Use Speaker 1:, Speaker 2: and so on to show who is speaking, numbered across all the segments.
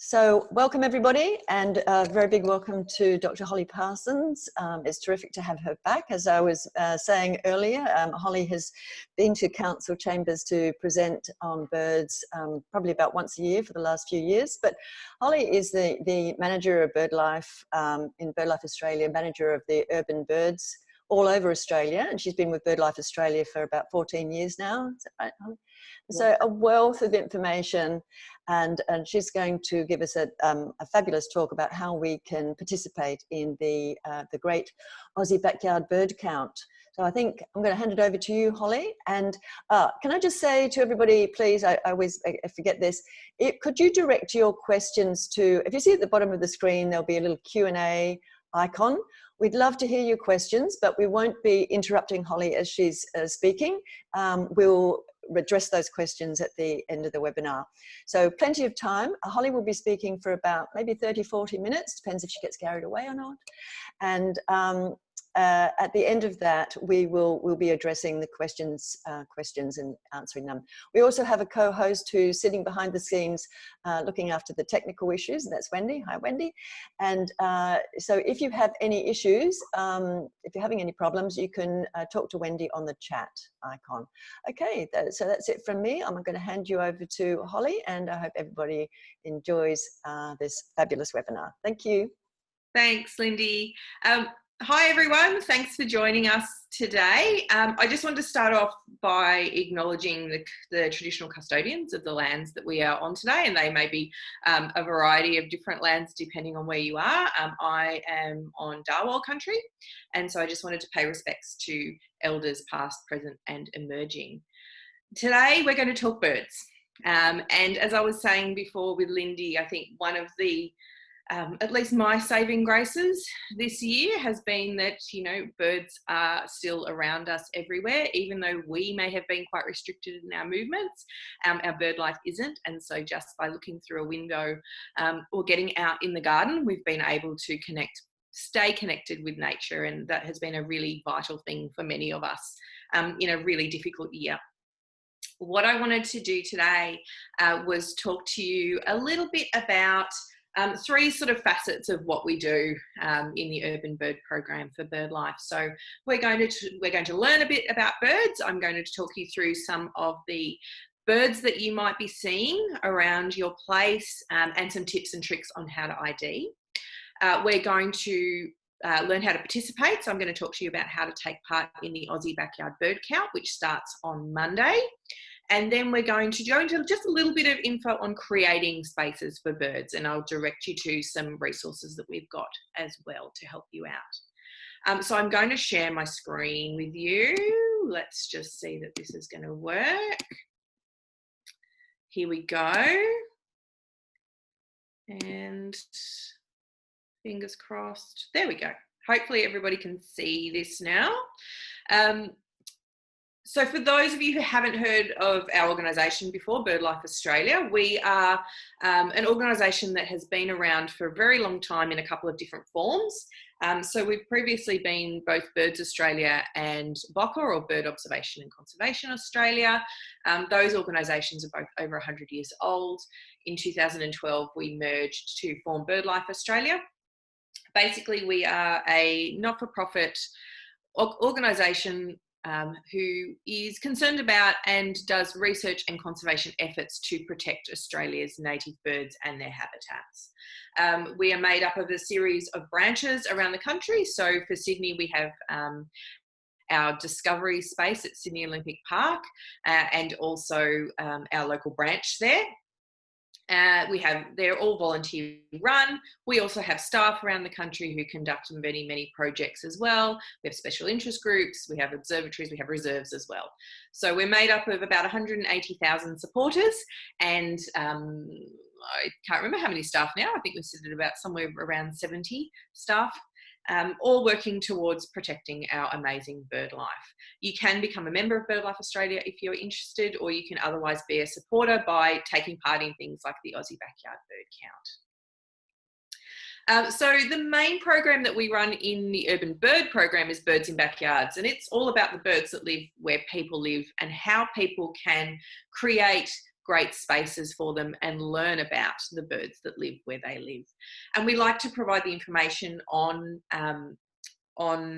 Speaker 1: So welcome everybody, and a very big welcome to Dr. Holly Parsons. It's terrific to have her back. As I was saying earlier, Holly has been to council chambers to present on birds probably about once a year for the last few years. But Holly is the manager of BirdLife in BirdLife Australia, manager of the urban birds all over Australia, and she's been with BirdLife Australia for about 14 years now. Is that right, Holly? So a wealth of information, and she's going to give us a fabulous talk about how we can participate in the great Aussie backyard bird count. So I think I'm going to hand it over to you, Holly. And can I just say to everybody, please, I always forget this, could you direct your questions to, if you see at the bottom of the screen, there'll be a little Q&A icon. We'd love to hear your questions, but we won't be interrupting Holly as she's speaking. We'll address those questions at the end of the webinar. So plenty of time. Holly will be speaking for about maybe 30, 40 minutes, depends if she gets carried away or not. And at the end of that, we'll be addressing the questions and answering them. We also have a co-host who's sitting behind the scenes looking after the technical issues, and that's Wendy. Hi, Wendy. And so if you have any issues, if you're having any problems, you can talk to Wendy on the chat icon. Okay, so that's it from me. I'm going to hand you over to Holly, and I hope everybody enjoys this fabulous webinar. Thank you.
Speaker 2: Thanks, Lindy. Hi everyone, thanks for joining us today. I just want to start off by acknowledging the traditional custodians of the lands that we are on today, and they may be a variety of different lands depending on where you are. I am on Darwall country, and so I just wanted to pay respects to elders past, present and emerging. Today we're going to talk birds, and as I was saying before with Lindy, I think one of the at least my saving graces this year has been that, you know, birds are still around us everywhere, even though we may have been quite restricted in our movements, our bird life isn't. And so just by looking through a window or getting out in the garden, we've been able to stay connected with nature. And that has been a really vital thing for many of us in a really difficult year. What I wanted to do today was talk to you a little bit about three sort of facets of what we do in the urban bird program for BirdLife. So we're going to learn a bit about birds. I'm going to talk you through some of the birds that you might be seeing around your place and some tips and tricks on how to ID. We're going to learn how to participate. So I'm going to talk to you about how to take part in the Aussie Backyard Bird Count, which starts on Monday. And then we're going to go into just a little bit of info on creating spaces for birds, and I'll direct you to some resources that we've got as well to help you out. So I'm going to share my screen with you. Let's just see that this is going to work. Here we go. And fingers crossed. There we go. Hopefully everybody can see this now. So for those of you who haven't heard of our organisation before, BirdLife Australia, we are an organisation that has been around for a very long time in a couple of different forms. So we've previously been both Birds Australia and BOCA, or Bird Observation and Conservation Australia. Those organisations are both over 100 years old. In 2012, we merged to form BirdLife Australia. Basically, we are a not-for-profit organisation who is concerned about and does research and conservation efforts to protect Australia's native birds and their habitats. We are made up of a series of branches around the country. So for Sydney, we have our discovery space at Sydney Olympic Park and also our local branch there. They're all volunteer run. We also have staff around the country who conduct many, many projects as well. We have special interest groups, we have observatories, we have reserves as well. So we're made up of about 180,000 supporters, and I can't remember how many staff now. I think we sit at about somewhere around 70 staff. All working towards protecting our amazing bird life. You can become a member of BirdLife Australia if you're interested, or you can otherwise be a supporter by taking part in things like the Aussie Backyard Bird Count. So the main program that we run in the Urban Bird program is Birds in Backyards, and it's all about the birds that live where people live and how people can create great spaces for them and learn about the birds that live where they live. And we like to provide the information on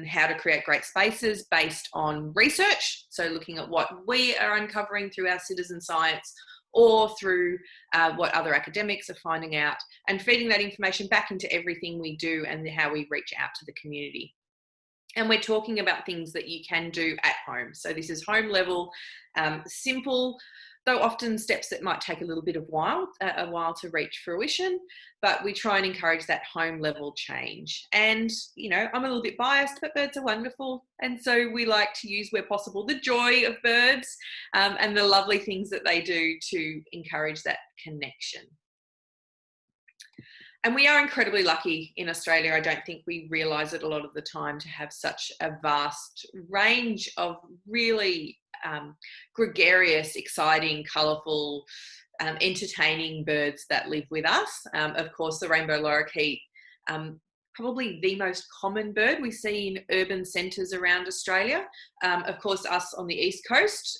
Speaker 2: how to create great spaces based on research. So looking at what we are uncovering through our citizen science or through what other academics are finding out, and feeding that information back into everything we do and how we reach out to the community. And we're talking about things that you can do at home. So this is home level, simple, though often steps that might take a little bit of a while to reach fruition, but we try and encourage that home level change. And, you know, I'm a little bit biased, but birds are wonderful. And so we like to use, where possible, the joy of birds and the lovely things that they do to encourage that connection. And we are incredibly lucky in Australia. I don't think we realise it a lot of the time, to have such a vast range of really gregarious, exciting, colourful, entertaining birds that live with us. Of course, the rainbow lorikeet, probably the most common bird we see in urban centres around Australia. Of course, us on the East Coast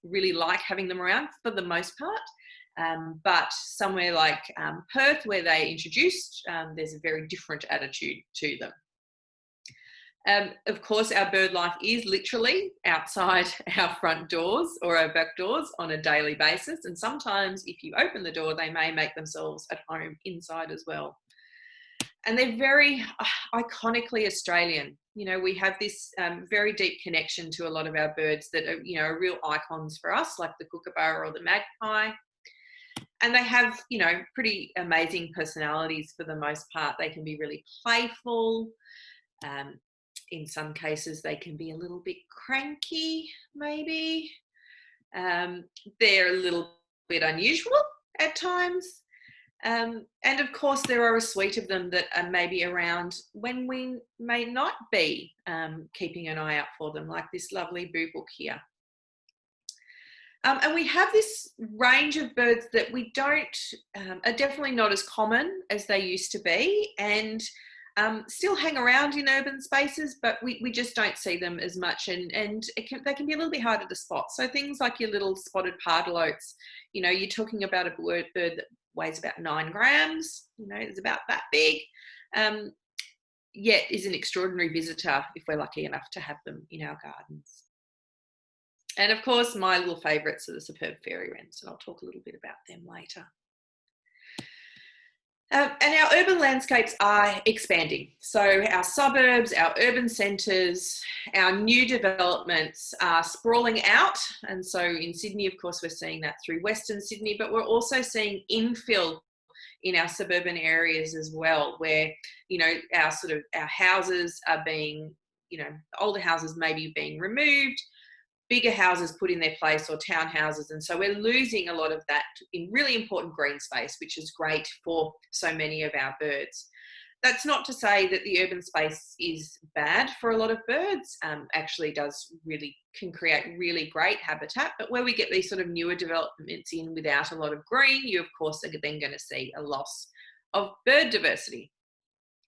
Speaker 2: really like having them around for the most part. But somewhere like Perth, where they introduced, there's a very different attitude to them. Of course, our bird life is literally outside our front doors or our back doors on a daily basis. And sometimes if you open the door, they may make themselves at home inside as well. And they're very iconically Australian. You know, we have this very deep connection to a lot of our birds that are, you know, are real icons for us, like the kookaburra or the magpie. And they have, you know, pretty amazing personalities for the most part. They can be really playful. In some cases, they can be a little bit cranky, maybe. They're a little bit unusual at times. And of course, there are a suite of them that are maybe around when we may not be keeping an eye out for them, like this lovely boobook here. And we have this range of birds that we don't, are definitely not as common as they used to be, and still hang around in urban spaces, but we just don't see them as much, and they can be a little bit harder to spot. So things like your little spotted pardalotes, you know, you're talking about a bird that weighs about 9 grams, you know, it's about that big, yet is an extraordinary visitor if we're lucky enough to have them in our gardens. And of course, my little favourites are the superb fairy-wrens, and I'll talk a little bit about them later. And our urban landscapes are expanding. So our suburbs, our urban centres, our new developments are sprawling out. And so in Sydney, of course, we're seeing that through Western Sydney, but we're also seeing infill in our suburban areas as well, where, you know, our houses are being, you know, older houses maybe being removed, bigger houses put in their place, or townhouses. And so we're losing a lot of that in really important green space, which is great for so many of our birds. That's not to say that the urban space is bad for a lot of birds. Actually can create really great habitat, but where we get these sort of newer developments in without a lot of green, you of course are then going to see a loss of bird diversity.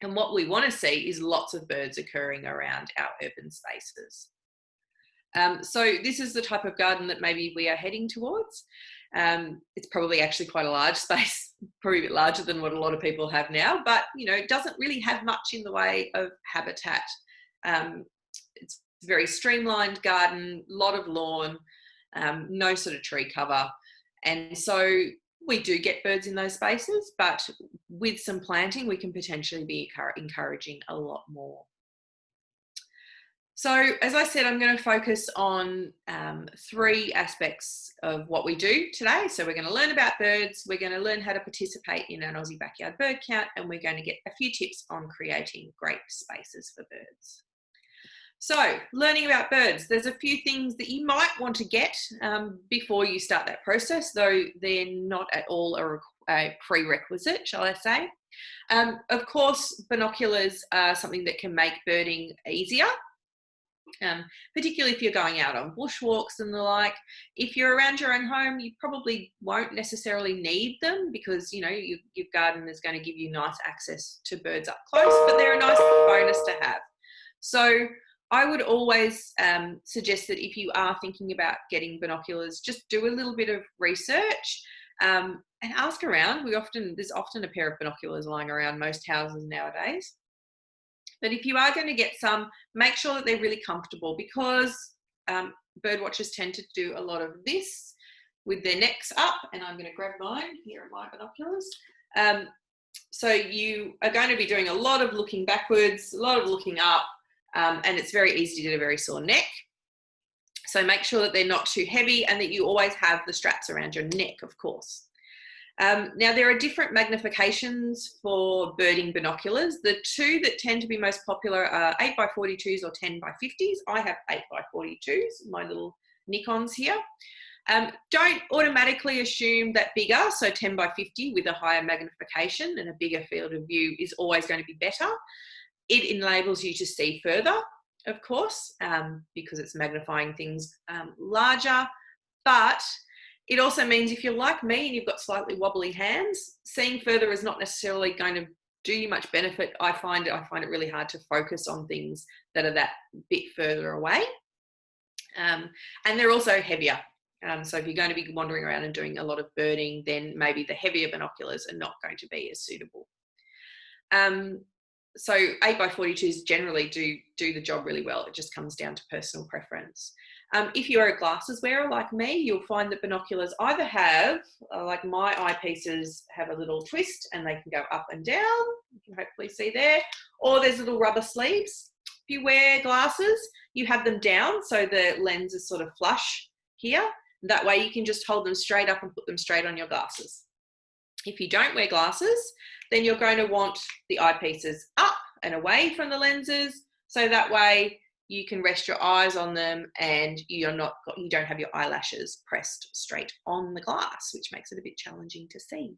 Speaker 2: And what we want to see is lots of birds occurring around our urban spaces. So this is the type of garden that maybe we are heading towards. It's probably actually quite a large space, probably a bit larger than what a lot of people have now, but, you know, it doesn't really have much in the way of habitat. It's a very streamlined garden, a lot of lawn, no sort of tree cover. And so we do get birds in those spaces, but with some planting, we can potentially be encouraging a lot more. So, as I said, I'm going to focus on 3 aspects of what we do today. So we're going to learn about birds, we're going to learn how to participate in an Aussie backyard bird count, and we're going to get a few tips on creating great spaces for birds. So, learning about birds, there's a few things that you might want to get before you start that process, though they're not at all a prerequisite, shall I say. Of course, binoculars are something that can make birding easier. Particularly if you're going out on bushwalks and the like. If you're around your own home, you probably won't necessarily need them because, you know, your garden is going to give you nice access to birds up close, but they're a nice bonus to have. So I would always suggest that if you are thinking about getting binoculars, just do a little bit of research and ask around. There's often a pair of binoculars lying around most houses nowadays. But if you are going to get some, make sure that they're really comfortable, because bird watchers tend to do a lot of this with their necks up, and I'm going to grab mine. Here are my binoculars. So you are going to be doing a lot of looking backwards, a lot of looking up, and it's very easy to get a very sore neck. So make sure that they're not too heavy and that you always have the straps around your neck, of course. Now, there are different magnifications for birding binoculars. The two that tend to be most popular are 8x42s or 10x50s. I have 8x42s, my little Nikons here. Don't automatically assume that bigger, so 10x50 with a higher magnification and a bigger field of view is always going to be better. It enables you to see further, of course, because it's magnifying things larger, but it also means if you're like me and you've got slightly wobbly hands, seeing further is not necessarily going to do you much benefit. I find it really hard to focus on things that are that bit further away. And they're also heavier. So if you're going to be wandering around and doing a lot of birding, then maybe the heavier binoculars are not going to be as suitable. So 8x42s generally do the job really well. It just comes down to personal preference. If you're a glasses wearer like me, you'll find that binoculars either have, like my eyepieces have a little twist and they can go up and down. You can hopefully see there. Or there's little rubber sleeves. If you wear glasses, you have them down so the lens is sort of flush here. That way you can just hold them straight up and put them straight on your glasses. If you don't wear glasses, then you're going to want the eyepieces up and away from the lenses, so that way you can rest your eyes on them and you don't have your eyelashes pressed straight on the glass, which makes it a bit challenging to see.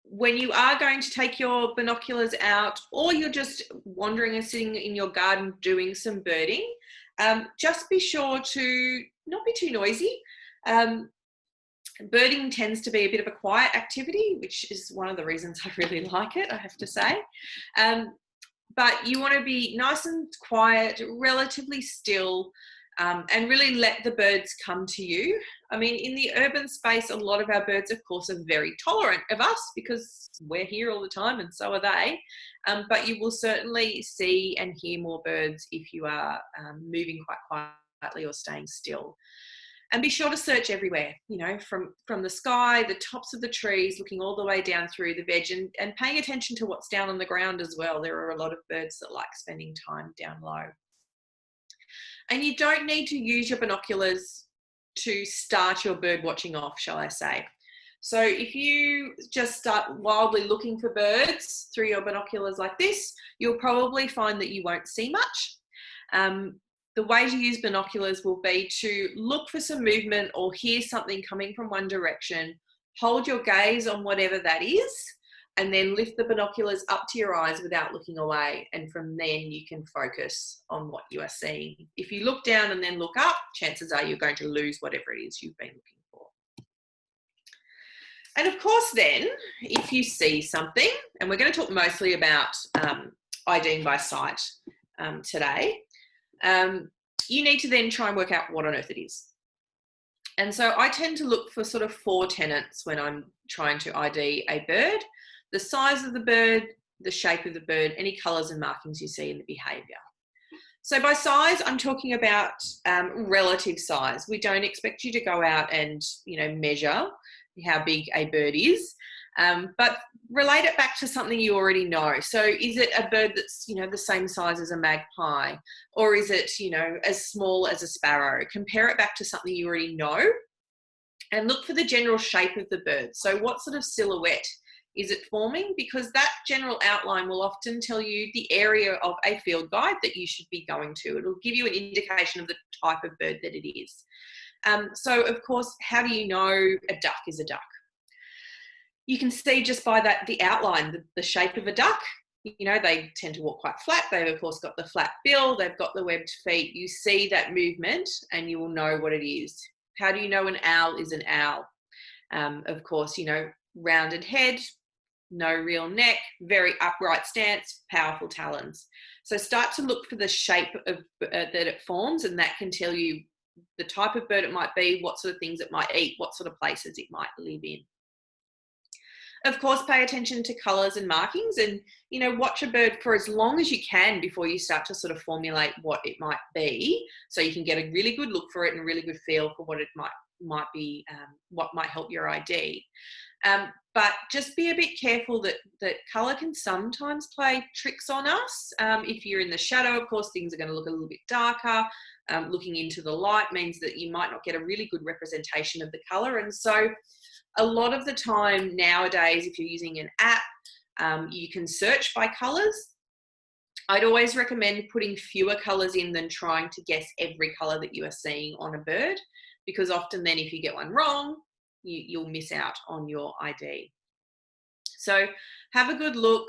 Speaker 2: When you are going to take your binoculars out, or you're just wandering and sitting in your garden doing some birding, just be sure to not be too noisy. Birding tends to be a bit of a quiet activity, which is one of the reasons I really like it, I have to say. But you want to be nice and quiet, relatively still, and really let the birds come to you. I mean, in the urban space, a lot of our birds, of course, are very tolerant of us because we're here all the time and so are they. But you will certainly see and hear more birds if you are moving quite quietly or staying still. And be sure to search everywhere, you know, from the sky, the tops of the trees, looking all the way down through the veg, and paying attention to what's down on the ground as well. There are a lot of birds that like spending time down low. And you don't need to use your binoculars to start your bird watching off, shall I say. So if you just start wildly looking for birds through your binoculars like this, you'll probably find that you won't see much. The way to use binoculars will be to look for some movement or hear something coming from one direction, hold your gaze on whatever that is, and then lift the binoculars up to your eyes without looking away. And from then you can focus on what you are seeing. If you look down and then look up, chances are you're going to lose whatever it is you've been looking for. And of course then, if you see something, and we're going to talk mostly about IDing by sight today, you need to then try and work out what on earth it is. And so I tend to look for sort of 4 tenets when I'm trying to ID a bird: the size of the bird, the shape of the bird, any colours and markings you see in the behaviour. So by size, I'm talking about relative size. We don't expect you to go out and, you know, measure how big a bird is, but relate it back to something you already know. So is it a bird that's, you know, the same size as a magpie, or is it, you know, as small as a sparrow? Compare it back to something you already know and look for the general shape of the bird. So what sort of silhouette is it forming? Because that general outline will often tell you the area of a field guide that you should be going to. It'll give you an indication of the type of bird that it is. So of course, how do you know a duck is a duck? You can see just by the outline, the shape of a duck. You know, they tend to walk quite flat. They've, of course, got the flat bill. They've got the webbed feet. You see that movement and you will know what it is. How do you know an owl is an owl? Of course, you know, rounded head, no real neck, very upright stance, powerful talons. So start to look for the shape of that it forms, and that can tell you the type of bird it might be, what sort of things it might eat, what sort of places it might live in. Of course, pay attention to colours and markings, and watch a bird for as long as you can before you start to sort of formulate what it might be, so you can get a really good look for it and a really good feel for what it might be, what might help your ID. But just be a bit careful that colour can sometimes play tricks on us. If you're in the shadow, of course, things are going to look a little bit darker. Looking into the light means that you might not get a really good representation of the colour, and so a lot of the time nowadays, if you're using an app, you can search by colours. I'd always recommend putting fewer colours in than trying to guess every colour that you are seeing on a bird, because often then if you get one wrong, you'll miss out on your ID. So have a good look,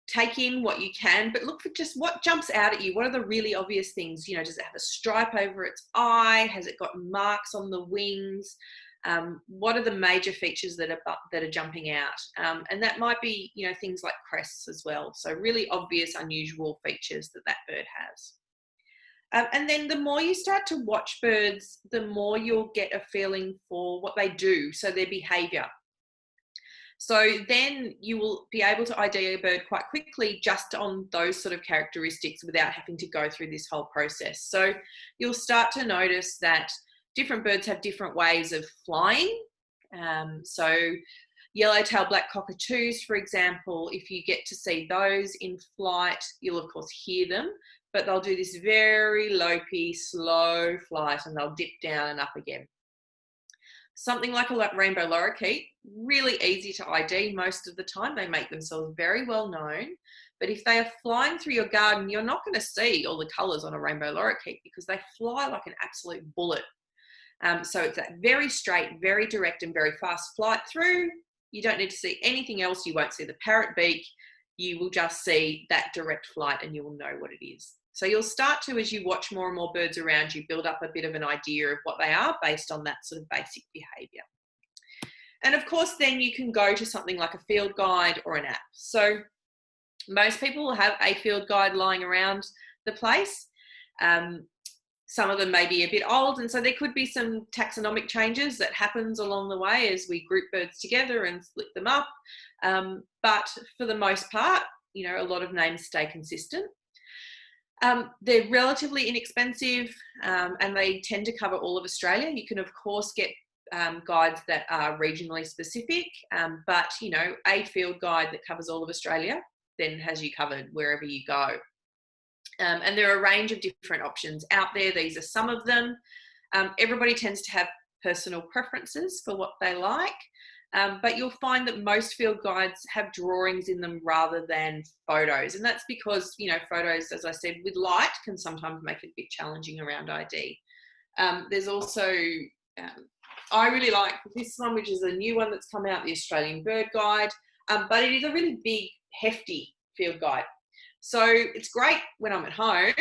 Speaker 2: take in what you can, but look for just what jumps out at you. What are the really obvious things? Does it have a stripe over its eye? Has it got marks on the wings? What are the major features that are jumping out? And that might be, things like crests as well. So really obvious, unusual features that bird has. And then the more you start to watch birds, the more you'll get a feeling for what they do, so their behaviour. So then you will be able to ID a bird quite quickly just on those sort of characteristics without having to go through this whole process. So you'll start to notice that different birds have different ways of flying. So yellow-tailed black cockatoos, for example, if you get to see those in flight, you'll of course hear them, but they'll do this very lopey, slow flight, and they'll dip down and up again. Something like a rainbow lorikeet, really easy to ID most of the time. They make themselves very well known. But if they are flying through your garden, you're not going to see all the colours on a rainbow lorikeet because they fly like an absolute bullet. So it's that very straight, very direct and very fast flight through. You don't need to see anything else. You won't see the parrot beak. You will just see that direct flight and you will know what it is. So you'll start to, as you watch more and more birds around you, build up a bit of an idea of what they are based on that sort of basic behaviour. And of course, then you can go to something like a field guide or an app. So most people will have a field guide lying around the place. Some of them may be a bit old, and so there could be some taxonomic changes that happens along the way as we group birds together and split them up. But for the most part, a lot of names stay consistent. They're relatively inexpensive, and they tend to cover all of Australia. You can, of course, get guides that are regionally specific, but, a field guide that covers all of Australia then has you covered wherever you go. And there are a range of different options out there. These are some of them. Everybody tends to have personal preferences for what they like, but you'll find that most field guides have drawings in them rather than photos. And that's because, photos, as I said, with light can sometimes make it a bit challenging around ID. There's also, I really like this one, which is a new one that's come out, the Australian Bird Guide, but it is a really big, hefty field guide. So it's great when I'm at home,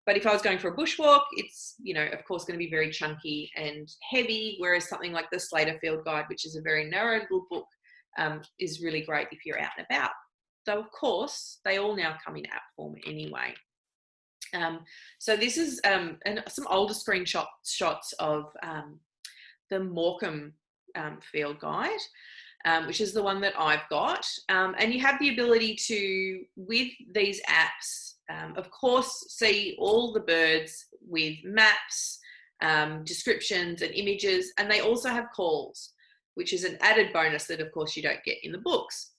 Speaker 2: but if I was going for a bushwalk, it's, of course, going to be very chunky and heavy, whereas something like the Slater Field Guide, which is a very narrow little book, is really great if you're out and about. Though, of course, they all now come in app form anyway. So this is some older screenshots of the Morecambe Field Guide, which is the one that I've got. And you have the ability to, with these apps, of course, see all the birds with maps, descriptions and images, and they also have calls, which is an added bonus that, of course, you don't get in the books.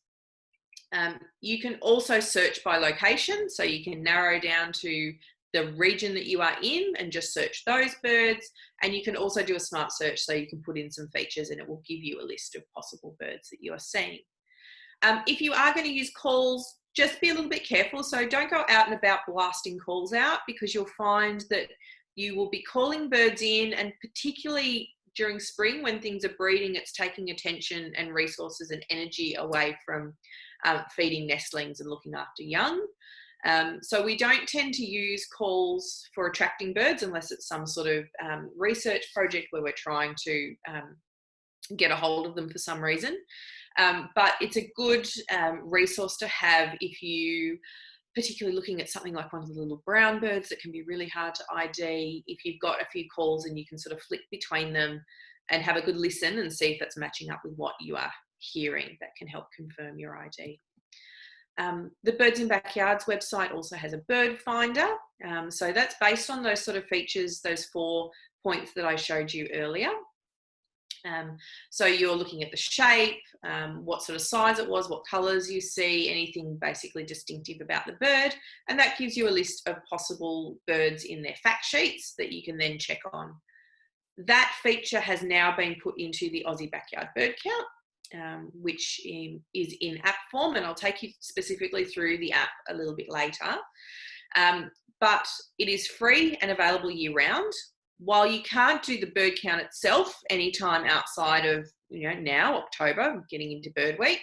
Speaker 2: You can also search by location, so you can narrow down to the region that you are in and just search those birds. And you can also do a smart search, so you can put in some features and it will give you a list of possible birds that you are seeing. If you are going to use calls, just be a little bit careful. So don't go out and about blasting calls out, because you'll find that you will be calling birds in, and particularly during spring when things are breeding, it's taking attention and resources and energy away from feeding nestlings and looking after young. So we don't tend to use calls for attracting birds unless it's some sort of research project where we're trying to get a hold of them for some reason. But it's a good resource to have if you particularly looking at something like one of the little brown birds that can be really hard to ID. If you've got a few calls and you can sort of flick between them and have a good listen and see if that's matching up with what you are hearing, that can help confirm your ID. The Birds in Backyards website also has a bird finder. So that's based on those sort of features, those 4 points that I showed you earlier. So you're looking at the shape, what sort of size it was, what colours you see, anything basically distinctive about the bird, and that gives you a list of possible birds in their fact sheets that you can then check on. That feature has now been put into the Aussie Backyard Bird Count, which is in app form, and I'll take you specifically through the app a little bit later. But it is free and available year round. While you can't do the bird count itself anytime outside of, now, October, getting into Bird Week,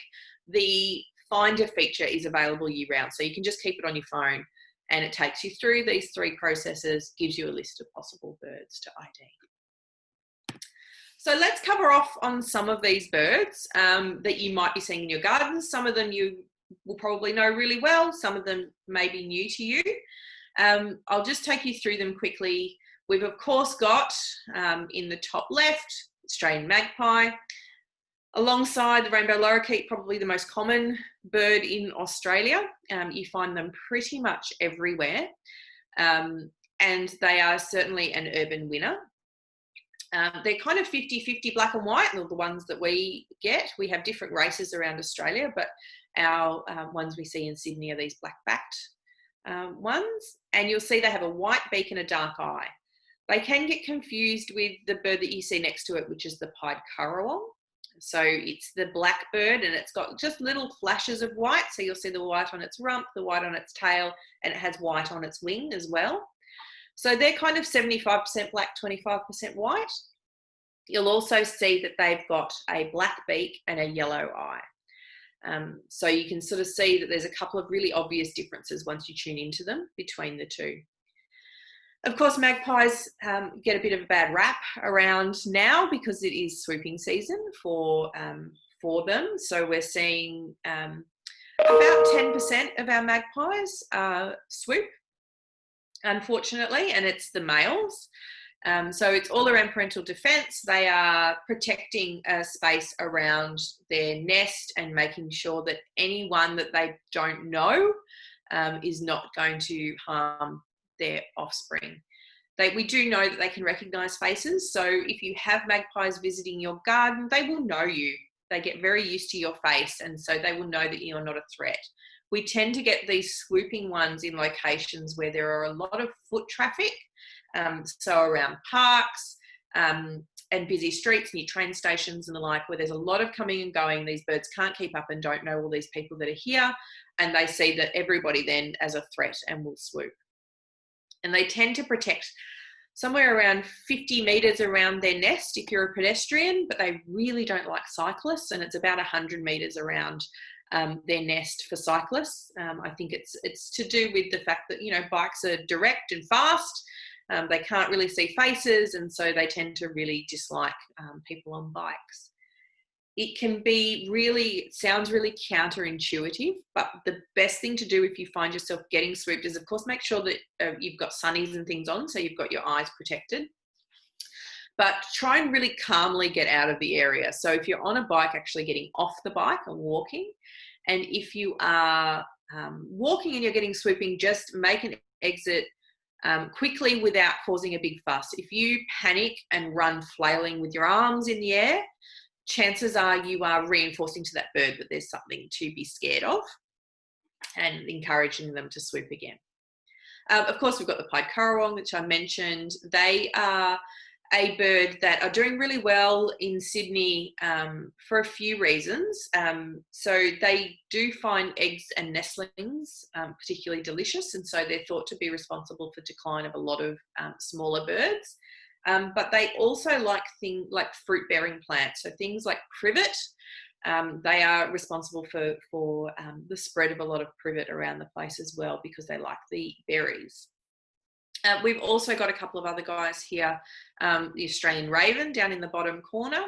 Speaker 2: the Finder feature is available year round. So you can just keep it on your phone and it takes you through these 3 processes, gives you a list of possible birds to ID. So let's cover off on some of these birds that you might be seeing in your gardens. Some of them you will probably know really well. Some of them may be new to you. I'll just take you through them quickly. We've of course got in the top left, Australian magpie. Alongside the rainbow lorikeet, probably the most common bird in Australia. You find them pretty much everywhere. And they are certainly an urban winner. They're kind of 50-50 black and white, the ones that we get. We have different races around Australia, but our ones we see in Sydney are these black-backed ones. And you'll see they have a white beak and a dark eye. They can get confused with the bird that you see next to it, which is the pied currawong. So it's the black bird and it's got just little flashes of white. So you'll see the white on its rump, the white on its tail, and it has white on its wing as well. So they're kind of 75% black, 25% white. You'll also see that they've got a black beak and a yellow eye. So you can sort of see that there's a couple of really obvious differences once you tune into them between the two. Of course, magpies get a bit of a bad rap around now because it is swooping season for them. So we're seeing about 10% of our magpies swoop, unfortunately, and it's the males. So it's all around parental defence. They are protecting a space around their nest and making sure that anyone that they don't know is not going to harm their offspring. We do know that they can recognise faces. So if you have magpies visiting your garden, they will know you. They get very used to your face, and so they will know that you're not a threat. We tend to get these swooping ones in locations where there are a lot of foot traffic, so around parks and busy streets near train stations and the like, where there's a lot of coming and going. These birds can't keep up and don't know all these people that are here, and they see that everybody then as a threat and will swoop. And they tend to protect somewhere around 50 metres around their nest if you're a pedestrian, but they really don't like cyclists, and it's about 100 metres around their nest for cyclists. I think it's to do with the fact that, bikes are direct and fast. They can't really see faces, and so they tend to really dislike people on bikes. It can be it sounds really counterintuitive, but the best thing to do if you find yourself getting swooped is, of course, make sure that you've got sunnies and things on, so you've got your eyes protected. But try and really calmly get out of the area. So if you're on a bike, actually getting off the bike and walking. And if you are walking and you're getting swooping, just make an exit quickly without causing a big fuss. If you panic and run flailing with your arms in the air, chances are you are reinforcing to that bird that there's something to be scared of and encouraging them to swoop again. Of course, we've got the pied currawong, which I mentioned. They are a bird that are doing really well in Sydney for a few reasons. So they do find eggs and nestlings particularly delicious, and so they're thought to be responsible for decline of a lot of smaller birds. But they also like things like fruit-bearing plants, so things like privet. They are responsible for the spread of a lot of privet around the place as well, because they like the berries. We've also got a couple of other guys here, the Australian raven down in the bottom corner.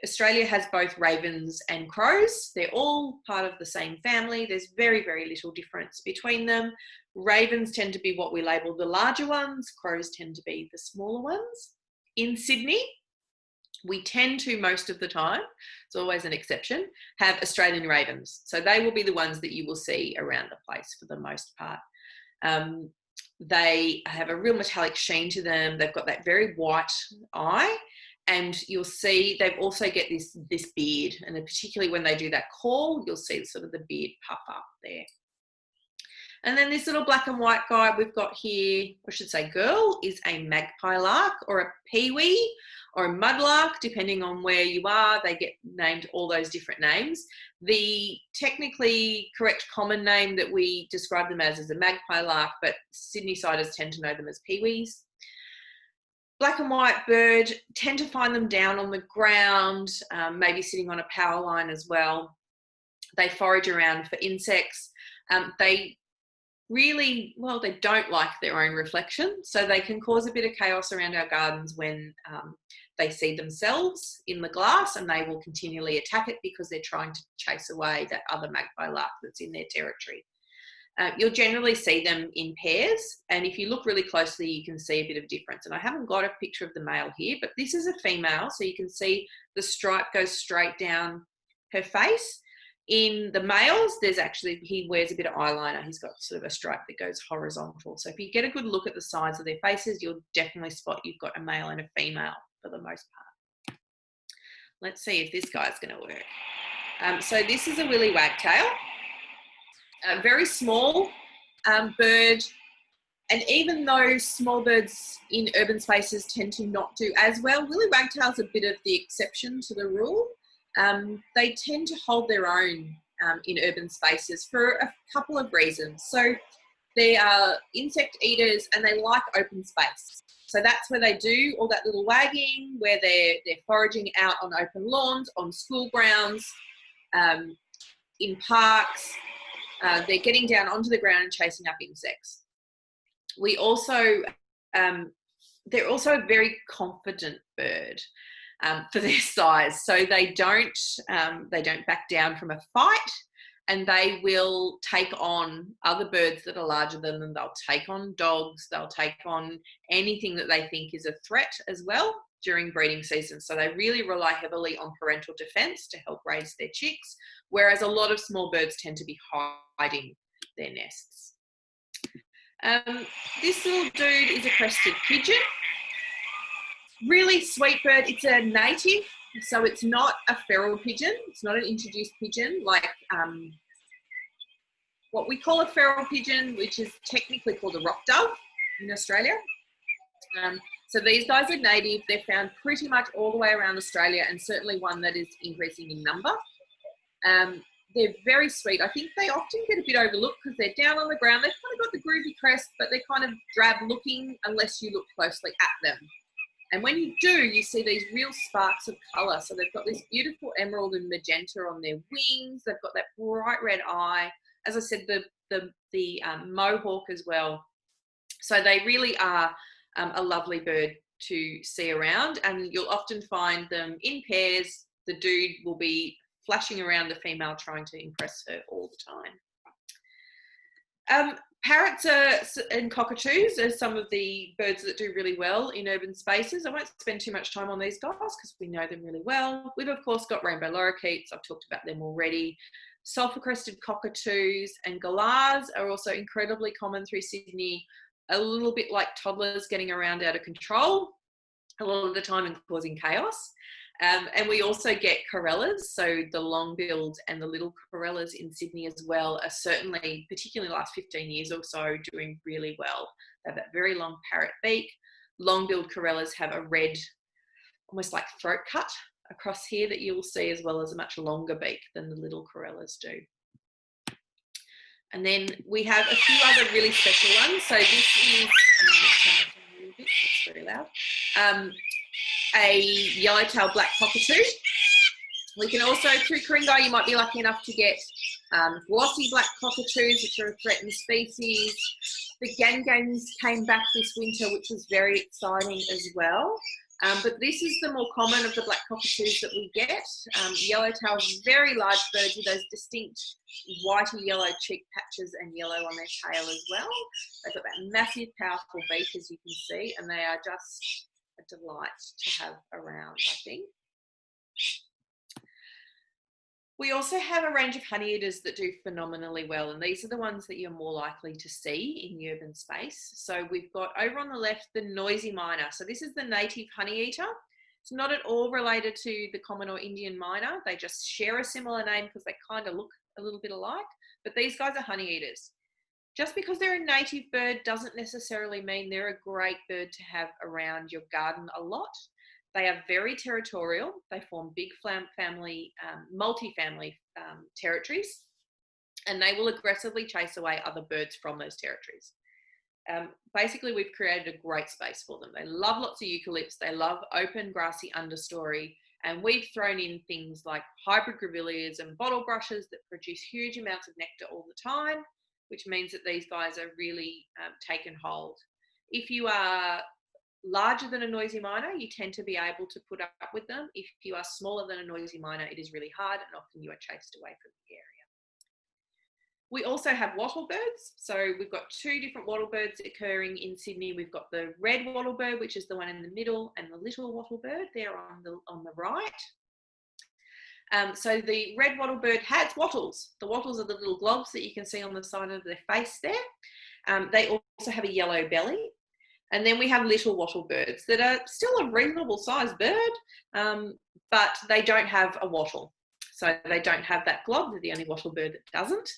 Speaker 2: Australia has both ravens and crows. They're all part of the same family. There's very, very little difference between them. Ravens tend to be what we label the larger ones. Crows tend to be the smaller ones. In Sydney, we tend to, most of the time, it's always an exception, have Australian ravens. So they will be the ones that you will see around the place for the most part. They have a real metallic sheen to them. They've got that very white eye. And you'll see they've also get this beard, and particularly when they do that call, you'll see sort of the beard puff up there. And then this little black and white guy we've got here, I should say girl, is a magpie lark or a peewee or a mudlark, depending on where you are. They get named all those different names. The technically correct common name that we describe them as is a magpie lark, but Sydney-siders tend to know them as peewees. Black and white bird, tend to find them down on the ground, maybe sitting on a power line as well. They forage around for insects. They really, well, they don't like their own reflection, so they can cause a bit of chaos around our gardens when they see themselves in the glass, and they will continually attack it because they're trying to chase away that other magpie lark that's in their territory. You'll generally see them in pairs, and if you look really closely, you can see a bit of difference. And I haven't got a picture of the male here, but this is a female, so you can see the stripe goes straight down her face. In the males, there's actually, he wears a bit of eyeliner. He's got sort of a stripe that goes horizontal. So if you get a good look at the sides of their faces, you'll definitely spot you've got a male and a female for the most part. Let's see if this guy's going to work. So this is a Willie Wagtail. A very small bird, and even though small birds in urban spaces tend to not do as well, Willie Wagtail's a bit of the exception to the rule. They tend to hold their own in urban spaces for a couple of reasons. So they are insect eaters and they like open space. So that's where they do all that little wagging, where they're foraging out on open lawns, on school grounds, in parks. They're getting down onto the ground and chasing up insects. We also, they're also a very confident bird for their size. So they don't back down from a fight, and they will take on other birds that are larger than them. They'll take on dogs. They'll take on anything that they think is a threat as well during breeding season. So they really rely heavily on parental defense to help raise their chicks, whereas a lot of small birds tend to be hiding their nests. This little dude is a crested pigeon. Really sweet bird. It's a native, so it's not a feral pigeon. It's not an introduced pigeon like what we call a feral pigeon, which is technically called a rock dove in Australia. So these guys are native. They're found pretty much all the way around Australia, and certainly one that is increasing in number. They're very sweet. I think they often get a bit overlooked because they're down on the ground. They've kind of got the groovy crest, but they're kind of drab looking unless you look closely at them. And when you do, you see these real sparks of colour. So they've got this beautiful emerald and magenta on their wings. They've got that bright red eye. As I said, the mohawk as well. So they really are a lovely bird to see around, and you'll often find them in pairs. The dude will be flashing around the female trying to impress her all the time. Parrots and cockatoos are some of the birds that do really well in urban spaces. I won't spend too much time on these guys because we know them really well. We've of course got rainbow lorikeets. I've talked about them already. Sulphur-crested cockatoos and galahs are also incredibly common through Sydney, a little bit like toddlers getting around out of control a lot of the time and causing chaos. And we also get corellas, so the long-billed and the little corellas in Sydney as well are certainly, particularly the last 15 years or so, doing really well. They have that very long parrot beak. Long-billed corellas have a red, almost like throat cut across here that you'll see, as well as a much longer beak than the little corellas do. And then we have a few other really special ones. So this is, it's very loud. A yellow-tailed black cockatoo. We can also, through Ku-ring-gai, you might be lucky enough to get glossy black cockatoos, which are a threatened species. The gangangs came back this winter, which was very exciting as well. But this is the more common of the black cockatoos that we get. Yellowtail, very large birds with those distinct whitey yellow cheek patches and yellow on their tail as well. They've got that massive, powerful beak, as you can see, and they are just a delight to have around, I think. We also have a range of honeyeaters that do phenomenally well, and these are the ones that you're more likely to see in the urban space. So we've got over on the left the noisy miner. So this is the native honeyeater. It's not at all related to the common or Indian miner. They just share a similar name because they kind of look a little bit alike, but these guys are honeyeaters. Just because they're a native bird doesn't necessarily mean they're a great bird to have around your garden a lot. They are very territorial. They form big family, multi-family territories, and they will aggressively chase away other birds from those territories. Basically, we've created a great space for them. They love lots of eucalypts. They love open grassy understory, and we've thrown in things like hybrid grevilleas and bottle brushes that produce huge amounts of nectar all the time, which means that these guys are really taken hold. If you are larger than a noisy miner, you tend to be able to put up with them. If you are smaller than a noisy miner, it is really hard, and often you are chased away from the area. We also have wattle birds. So we've got two different wattle birds occurring in Sydney. We've got the red wattle bird, which is the one in the middle, and the little wattle bird there on the right. So the red wattle bird has wattles. The wattles are the little globs that you can see on the side of their face there. They also have a yellow belly. And then we have little wattle birds that are still a reasonable sized bird, but they don't have a wattle. So they don't have that glob. They're the only wattle bird that doesn't.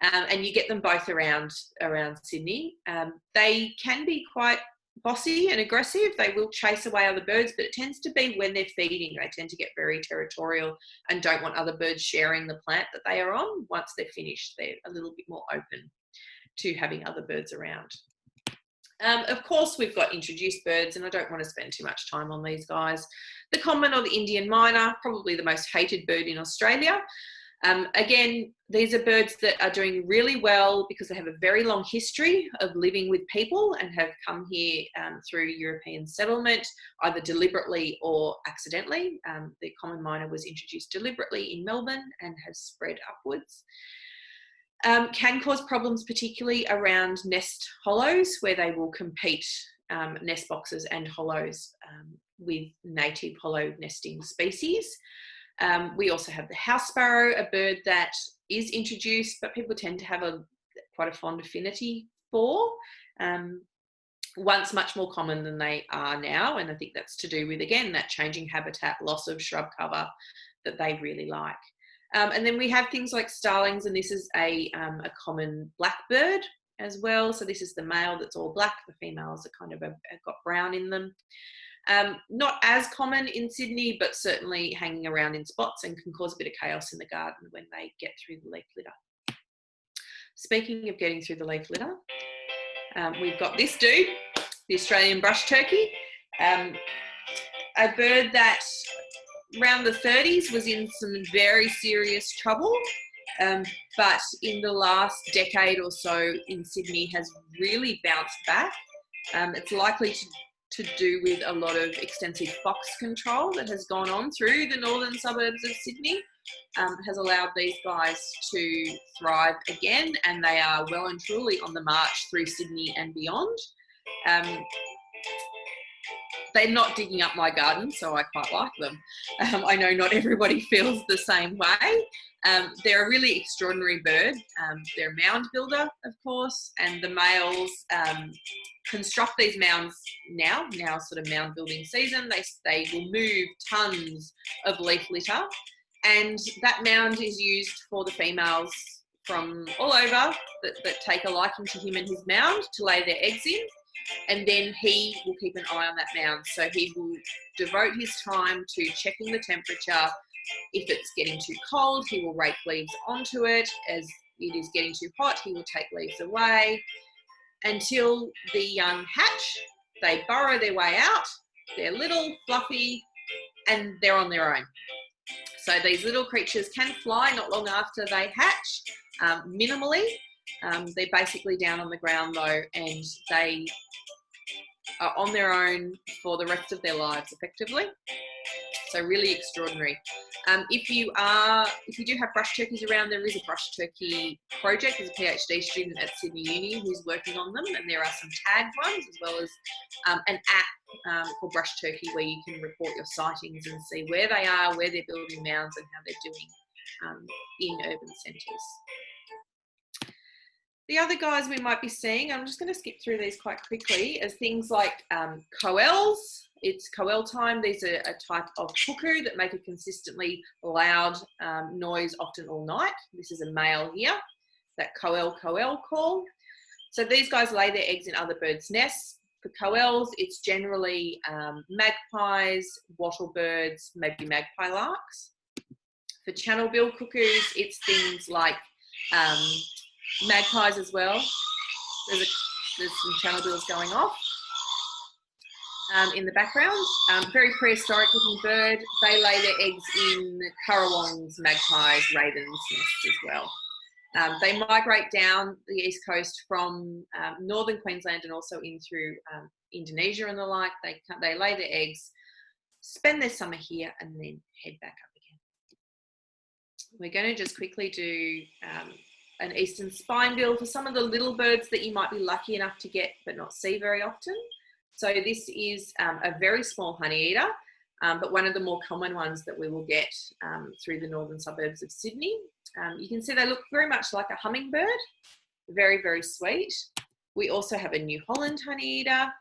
Speaker 2: And you get them both around Sydney. They can be quite bossy and aggressive. They will chase away other birds, but it tends to be when they're feeding. They tend to get very territorial and don't want other birds sharing the plant that they are on. Once they're finished, they're a little bit more open to having other birds around. Of course, we've got introduced birds, and I don't want to spend too much time on these guys. The common or the Indian miner, probably the most hated bird in Australia. Again, these are birds that are doing really well because they have a very long history of living with people and have come here through European settlement, either deliberately or accidentally. The common miner was introduced deliberately in Melbourne and has spread upwards. Can cause problems particularly around nest hollows, where they will compete nest boxes and hollows with native hollow nesting species. We also have the house sparrow, a bird that is introduced, but people tend to have quite a fond affinity for. Once much more common than they are now, and I think that's to do with, again, that changing habitat, loss of shrub cover that they really like. And then we have things like starlings, and this is a common blackbird as well. So this is the male that's all black. The females are kind of have got brown in them. Not as common in Sydney, but certainly hanging around in spots and can cause a bit of chaos in the garden when they get through the leaf litter. Speaking of getting through the leaf litter, we've got this dude, the Australian brush turkey, a bird that around the 30s was in some very serious trouble, but in the last decade or so in Sydney has really bounced back. It's likely to do with a lot of extensive fox control that has gone on through the northern suburbs of Sydney, has allowed these guys to thrive again, and they are well and truly on the march through Sydney and beyond. They're not digging up my garden, so I quite like them. I know not everybody feels the same way. They're a really extraordinary bird. They're a mound builder, of course, and the males construct these mounds now sort of mound building season. They will move tons of leaf litter, and that mound is used for the females from all over that take a liking to him and his mound to lay their eggs in. And then he will keep an eye on that mound. So he will devote his time to checking the temperature. If it's getting too cold, he will rake leaves onto it. As it is getting too hot, he will take leaves away. Until the young hatch, they burrow their way out. They're little, fluffy, and they're on their own. So these little creatures can fly not long after they hatch, minimally. They're basically down on the ground though, and they are on their own for the rest of their lives, effectively. So really extraordinary. If you do have brush turkeys around, there is a brush turkey project. There's a PhD student at Sydney Uni who's working on them, and there are some tagged ones as well as an app called Brush Turkey where you can report your sightings and see where they are, where they're building mounds, and how they're doing in urban centres. The other guys we might be seeing, I'm just going to skip through these quite quickly, is things like Koels. It's Koel time. These are a type of cuckoo that make a consistently loud noise, often all night. This is a male here, that Koel call. So these guys lay their eggs in other birds' nests. For Koels, it's generally magpies, wattlebirds, maybe magpie larks. For channel-bill cuckoos, it's things like magpies as well. There's some channel-bills going off in the background. Very prehistoric looking bird. They lay their eggs in currawongs, magpies, ravens' nests as well. They migrate down the east coast from northern Queensland and also in through Indonesia and the like. They lay their eggs, spend their summer here, and then head back up again. We're going to just quickly do an eastern spinebill for some of the little birds that you might be lucky enough to get but not see very often. So this is a very small honeyeater, but one of the more common ones that we will get through the northern suburbs of Sydney. You can see they look very much like a hummingbird, very, very sweet. We also have a New Holland honeyeater.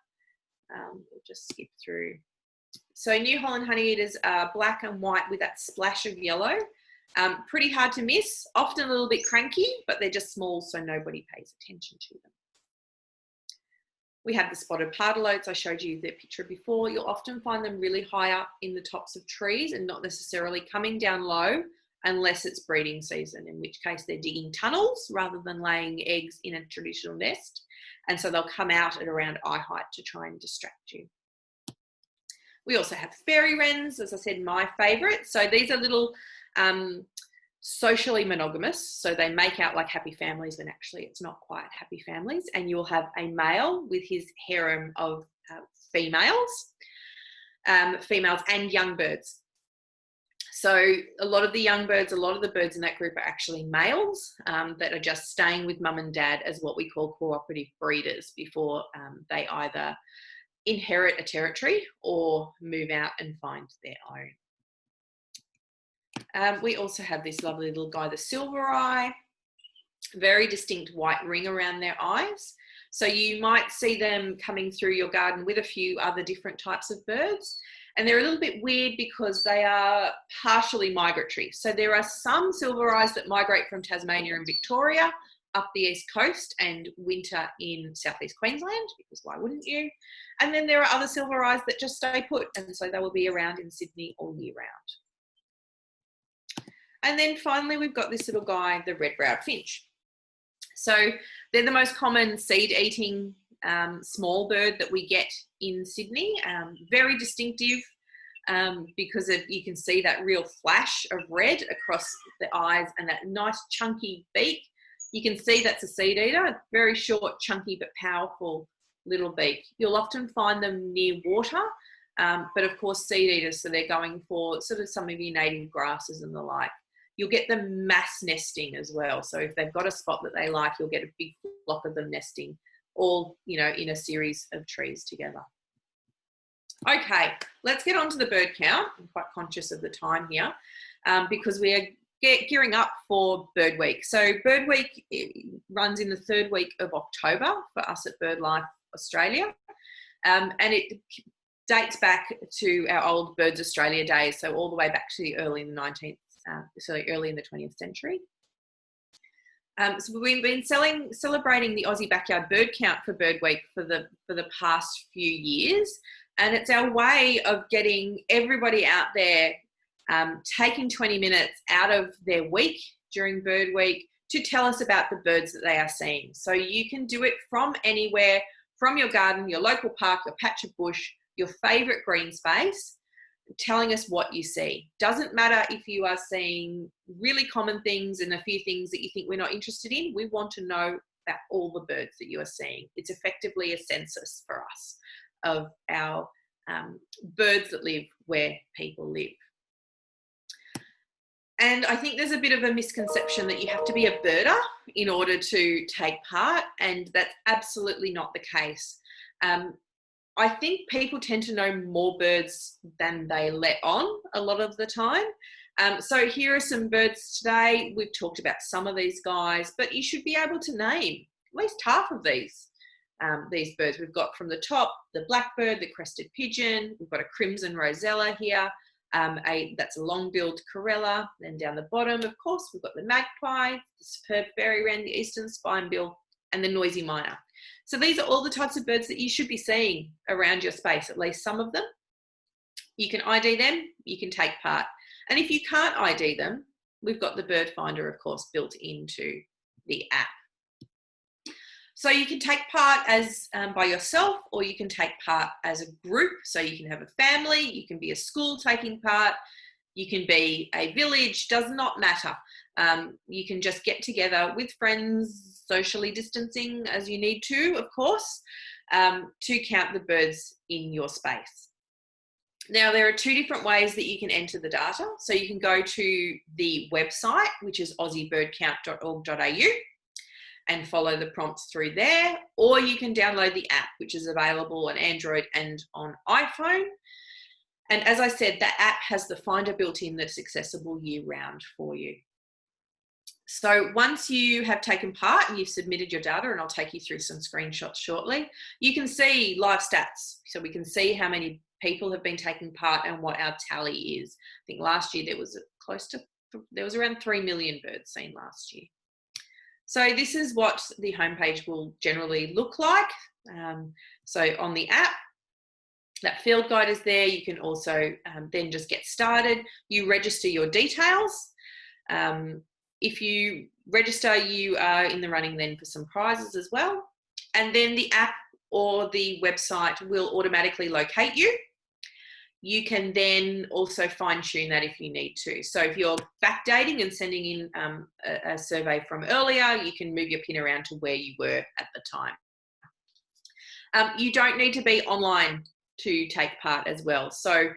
Speaker 2: We'll just skip through. So New Holland honeyeaters are black and white with that splash of yellow. Pretty hard to miss, often a little bit cranky, but they're just small, so nobody pays attention to them. We have the spotted pardalotes. I showed you their picture before. You'll often find them really high up in the tops of trees and not necessarily coming down low unless it's breeding season, in which case they're digging tunnels rather than laying eggs in a traditional nest. And so they'll come out at around eye height to try and distract you. We also have fairy-wrens, as I said, my favourite. So these are little socially monogamous, so they make out like happy families when actually it's not quite happy families, and you'll have a male with his harem of females and young birds. So a lot of the young birds, a lot of the birds in that group are actually males that are just staying with mum and dad as what we call cooperative breeders before they either inherit a territory or move out and find their own. We also have this lovely little guy, the Silvereye, very distinct white ring around their eyes. So you might see them coming through your garden with a few other different types of birds. And they're a little bit weird because they are partially migratory. So there are some Silvereyes that migrate from Tasmania and Victoria up the east coast and winter in southeast Queensland, because why wouldn't you? And then there are other Silvereyes that just stay put, and so they will be around in Sydney all year round. And then finally, we've got this little guy, the red-browed finch. So they're the most common seed-eating small bird that we get in Sydney. Very distinctive because you can see that real flash of red across the eyes and that nice chunky beak. You can see that's a seed eater, very short, chunky, but powerful little beak. You'll often find them near water, but of course seed eaters, so they're going for sort of some of your native grasses and the like. You'll get them mass nesting as well. So if they've got a spot that they like, you'll get a big flock of them nesting all, you know, in a series of trees together. Okay, let's get on to the bird count. I'm quite conscious of the time here because we are gearing up for Bird Week. So Bird Week runs in the third week of October for us at BirdLife Australia. And it dates back to our old Birds Australia days, so all the way back to early in the 20th century. So we've been celebrating the Aussie backyard bird count for Bird Week for the past few years, and it's our way of getting everybody out there taking 20 minutes out of their week during Bird Week to tell us about the birds that they are seeing. So you can do it from anywhere, from your garden, your local park, your patch of bush, your favourite green space, telling us what you see. Doesn't matter if you are seeing really common things and a few things that you think we're not interested in. We want to know about all the birds that you are seeing. It's effectively a census for us. of our birds that live where people live. And I think there's a bit of a misconception that you have to be a birder in order to take part, and that's absolutely not the case. I think people tend to know more birds than they let on a lot of the time. So here are some birds today. We've talked about some of these guys, but you should be able to name at least half of these birds. We've got from the top, the blackbird, the crested pigeon. We've got a crimson rosella here. That's a long-billed corella. Then down the bottom, of course, we've got the magpie, the superb fairy-wren, the eastern spinebill, and the noisy miner. So these are all the types of birds that you should be seeing around your space, at least some of them. You can ID them, you can take part. And if you can't ID them, we've got the bird finder, of course, built into the app. So you can take part as by yourself, or you can take part as a group. So you can have a family, you can be a school taking part, you can be a village, does not matter. You can just get together with friends, socially distancing as you need to, of course, to count the birds in your space. Now, there are two different ways that you can enter the data. So you can go to the website, which is aussiebirdcount.org.au, and follow the prompts through there, or you can download the app, which is available on Android and on iPhone. And as I said, that app has the finder built in that's accessible year-round for you. So once you have taken part and you've submitted your data, and I'll take you through some screenshots shortly, you can see live stats. So we can see how many people have been taking part and what our tally is. I think last year there was around 3 million birds seen last year. So this is what the homepage will generally look like. So on the app, that field guide is there. You can also then just get started. You register your details. If you register, you are in the running then for some prizes as well. And then the app or the website will automatically locate you. You can then also fine tune that if you need to. So if you're backdating and sending in a survey from earlier, you can move your pin around to where you were at the time. You don't need to be online to take part as well. So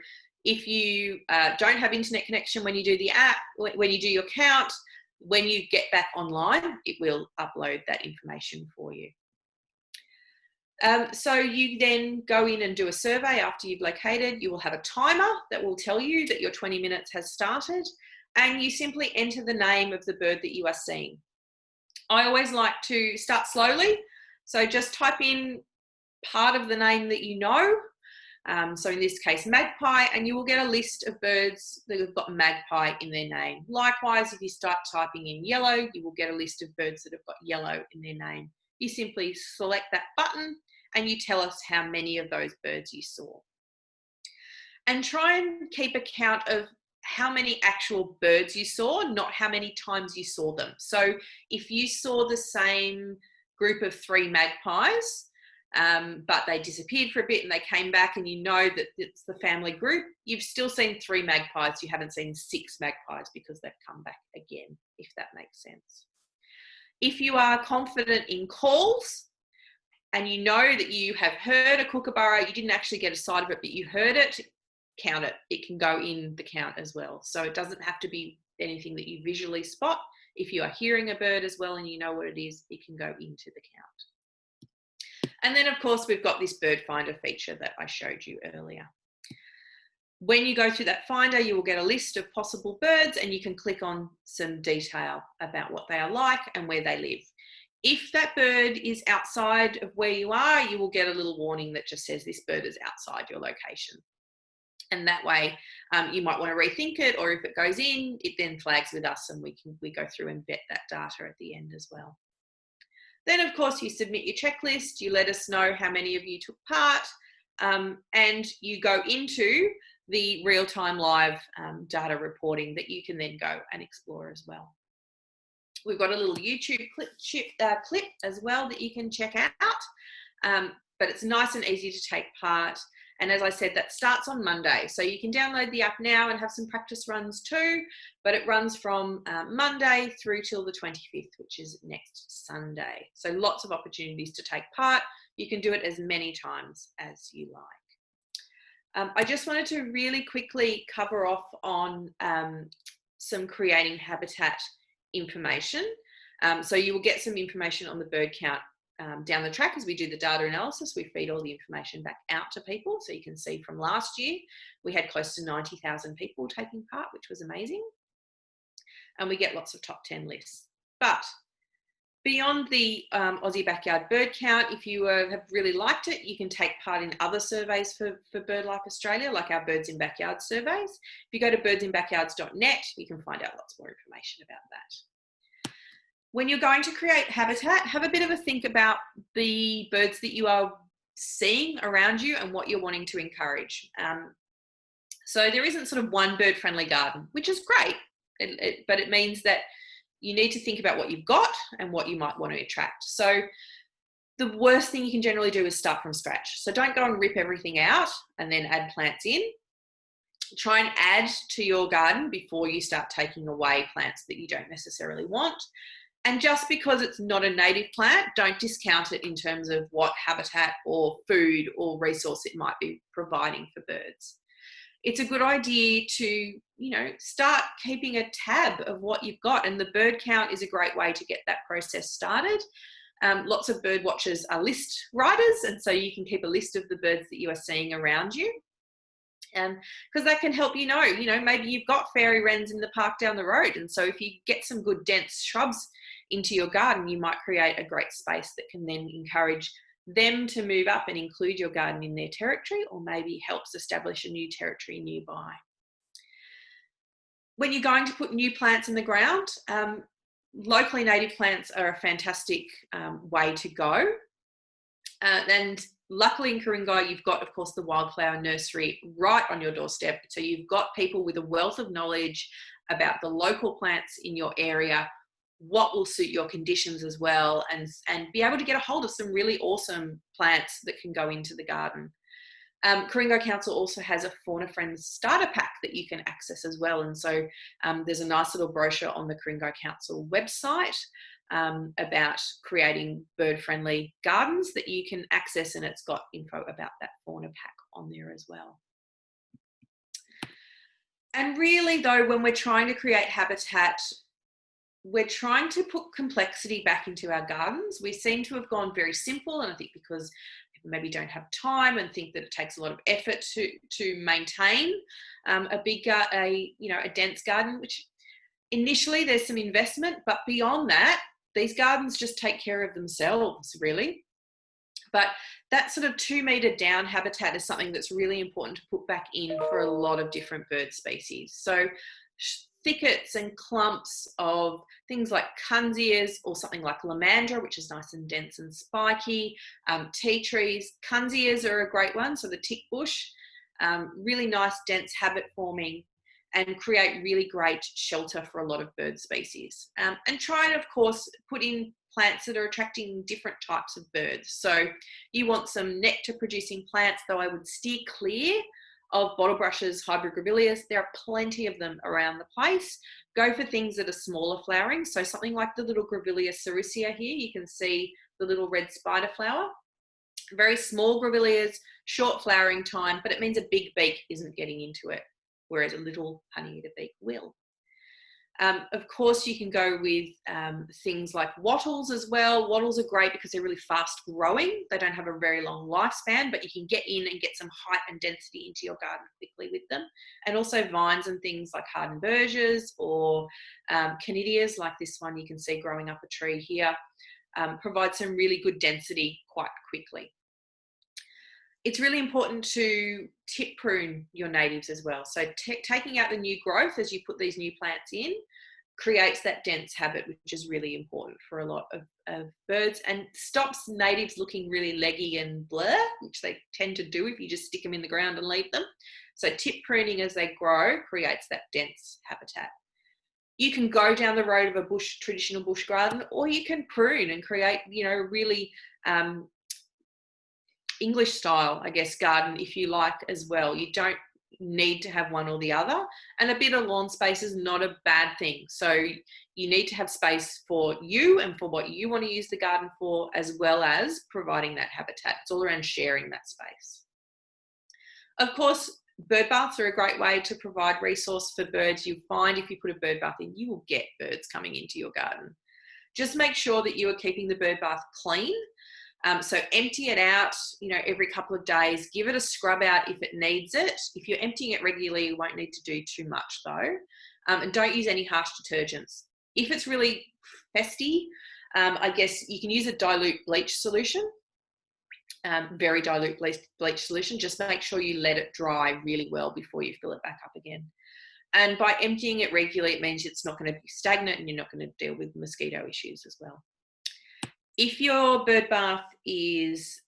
Speaker 2: if you don't have internet connection when you do the app, when you do your count, when you get back online, it will upload that information for you. So you then go in and do a survey after you've located. You will have a timer that will tell you that your 20 minutes has started, and you simply enter the name of the bird that you are seeing. I always like to start slowly. So just type in part of the name that you know. So in this case, magpie, and you will get a list of birds that have got magpie in their name. Likewise, if you start typing in yellow, you will get a list of birds that have got yellow in their name. You simply select that button and you tell us how many of those birds you saw. And try and keep a count of how many actual birds you saw, not how many times you saw them. So if you saw the same group of 3 magpies, but they disappeared for a bit and they came back, and you know that it's the family group, you've still seen 3 magpies. You haven't seen 6 magpies because they've come back again, if that makes sense. If you are confident in calls and you know that you have heard a kookaburra, you didn't actually get a sight of it, but you heard it, count it. It can go in the count as well. So it doesn't have to be anything that you visually spot. If you are hearing a bird as well and you know what it is, it can go into the count. And then, of course, we've got this bird finder feature that I showed you earlier. When you go through that finder, you will get a list of possible birds, and you can click on some detail about what they are like and where they live. If that bird is outside of where you are, you will get a little warning that just says this bird is outside your location. And that way you might want to rethink it, or if it goes in, it then flags with us and we go through and vet that data at the end as well. Then, of course, you submit your checklist, you let us know how many of you took part, and you go into the real-time live data reporting that you can then go and explore as well. We've got a little YouTube clip as well that you can check out, but it's nice and easy to take part. And as I said, that starts on Monday. So you can download the app now and have some practice runs too, but it runs from Monday through till the 25th, which is next Sunday. So lots of opportunities to take part. You can do it as many times as you like. I just wanted to really quickly cover off on some creating habitat information. So you will get some information on the bird count down the track as we do the data analysis. We feed all the information back out to people. So you can see from last year, we had close to 90,000 people taking part, which was amazing. And we get lots of top 10 lists. But beyond the Aussie backyard bird count, if you have really liked it, you can take part in other surveys for BirdLife Australia, like our Birds in Backyard surveys. If you go to birdsinbackyards.net, you can find out lots more information about that. When you're going to create habitat, have a bit of a think about the birds that you are seeing around you and what you're wanting to encourage. So there isn't sort of one bird-friendly garden, which is great, but it means that you need to think about what you've got and what you might want to attract. So the worst thing you can generally do is start from scratch. So don't go and rip everything out and then add plants in. Try and add to your garden before you start taking away plants that you don't necessarily want. And just because it's not a native plant, don't discount it in terms of what habitat or food or resource it might be providing for birds. It's a good idea to, start keeping a tab of what you've got, and the bird count is a great way to get that process started. Lots of bird watchers are list writers, and so you can keep a list of the birds that you are seeing around you. Because that can help maybe you've got fairy-wrens in the park down the road, and so if you get some good dense shrubs into your garden, you might create a great space that can then encourage them to move up and include your garden in their territory, or maybe helps establish a new territory nearby. When you're going to put new plants in the ground, locally native plants are a fantastic way to go. And luckily in Ku-ring-gai, you've got, of course, the wildflower nursery right on your doorstep. So you've got people with a wealth of knowledge about the local plants in your area, what will suit your conditions as well, and be able to get a hold of some really awesome plants that can go into the garden. Ku-ring-gai Council also has a Fauna Friends starter pack that you can access as well, and so there's a nice little brochure on the Ku-ring-gai Council website about creating bird-friendly gardens that you can access, and it's got info about that fauna pack on there as well. And really though, when we're trying to create habitat, we're trying to put complexity back into our gardens. We seem to have gone very simple, and I think because people maybe don't have time and think that it takes a lot of effort to maintain a dense garden, which initially there's some investment, but beyond that, these gardens just take care of themselves, really. But that sort of 2 metre down habitat is something that's really important to put back in for a lot of different bird species. So thickets and clumps of things like kunzias, or something like lamandra, which is nice and dense and spiky, tea trees. Kunzias are a great one, so the tick bush, really nice dense habit forming, and create really great shelter for a lot of bird species. And try and, of course, put in plants that are attracting different types of birds. So you want some nectar producing plants, though I would steer clear of bottle-brushes, hybrid grevilleas. There are plenty of them around the place. Go for things that are smaller flowering. So something like the little Grevillea sericea here, you can see the little red spider flower. Very small grevilleas, short flowering time, but it means a big beak isn't getting into it, whereas a little honeyeater beak will. Of course, you can go with things like wattles as well. Wattles are great because they're really fast growing. They don't have a very long lifespan, but you can get in and get some height and density into your garden quickly with them. And also vines and things like hardened berges or conidias, like this one you can see growing up a tree here, provide some really good density quite quickly. It's really important to tip prune your natives as well. So taking out the new growth as you put these new plants in creates that dense habit, which is really important for a lot of birds, and stops natives looking really leggy and blur, which they tend to do if you just stick them in the ground and leave them. So tip pruning as they grow creates that dense habitat. You can go down the road of a traditional bush garden, or you can prune and create, really English style, I guess, garden, if you like, as well. You don't, need to have one or the other, and a bit of lawn space is not a bad thing. So you need to have space for you and for what you want to use the garden for, as well as providing that habitat. It's all around sharing that space. Of course, bird baths are a great way to provide resource for birds. You find if you put a bird bath in, you will get birds coming into your garden. Just make sure that you are keeping the bird bath clean. So empty it out, every couple of days. Give it a scrub out if it needs it. If you're emptying it regularly, you won't need to do too much though. And don't use any harsh detergents. If it's really festy, I guess you can use a dilute bleach solution. Very dilute bleach solution. Just make sure you let it dry really well before you fill it back up again. And by emptying it regularly, it means it's not going to be stagnant and you're not going to deal with mosquito issues as well. If your bird bath is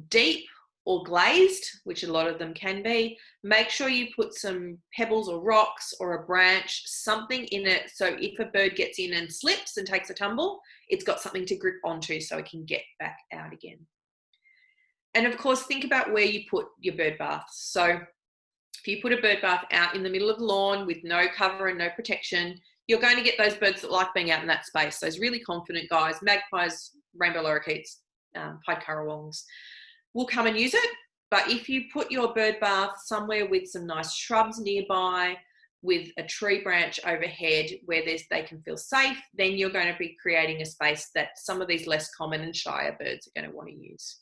Speaker 2: deep or glazed, which a lot of them can be, make sure you put some pebbles or rocks or a branch, something in it, so if a bird gets in and slips and takes a tumble, it's got something to grip onto so it can get back out again. And of course, think about where you put your bird baths. So if you put a bird bath out in the middle of the lawn with no cover and no protection, you're going to get those birds that like being out in that space. Those really confident guys, magpies, rainbow lorikeets, pied currawongs, will come and use it. But if you put your bird bath somewhere with some nice shrubs nearby, with a tree branch overhead where they can feel safe, then you're going to be creating a space that some of these less common and shyer birds are going to want to use.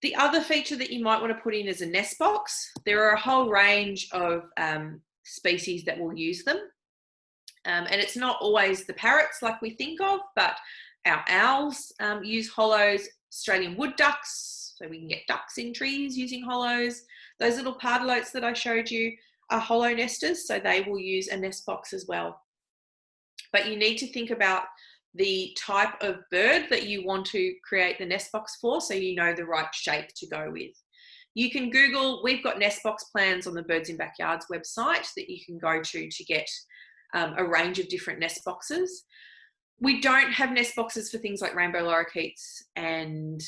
Speaker 2: The other feature that you might want to put in is a nest box. There are a whole range of species that will use them. And it's not always the parrots like we think of, but our owls use hollows, Australian wood ducks, so we can get ducks in trees using hollows. Those little pardalotes that I showed you are hollow nesters, so they will use a nest box as well. But you need to think about the type of bird that you want to create the nest box for, so you know the right shape to go with. You can Google, we've got nest box plans on the Birds in Backyards website that you can go to get a range of different nest boxes. We don't have nest boxes for things like rainbow lorikeets and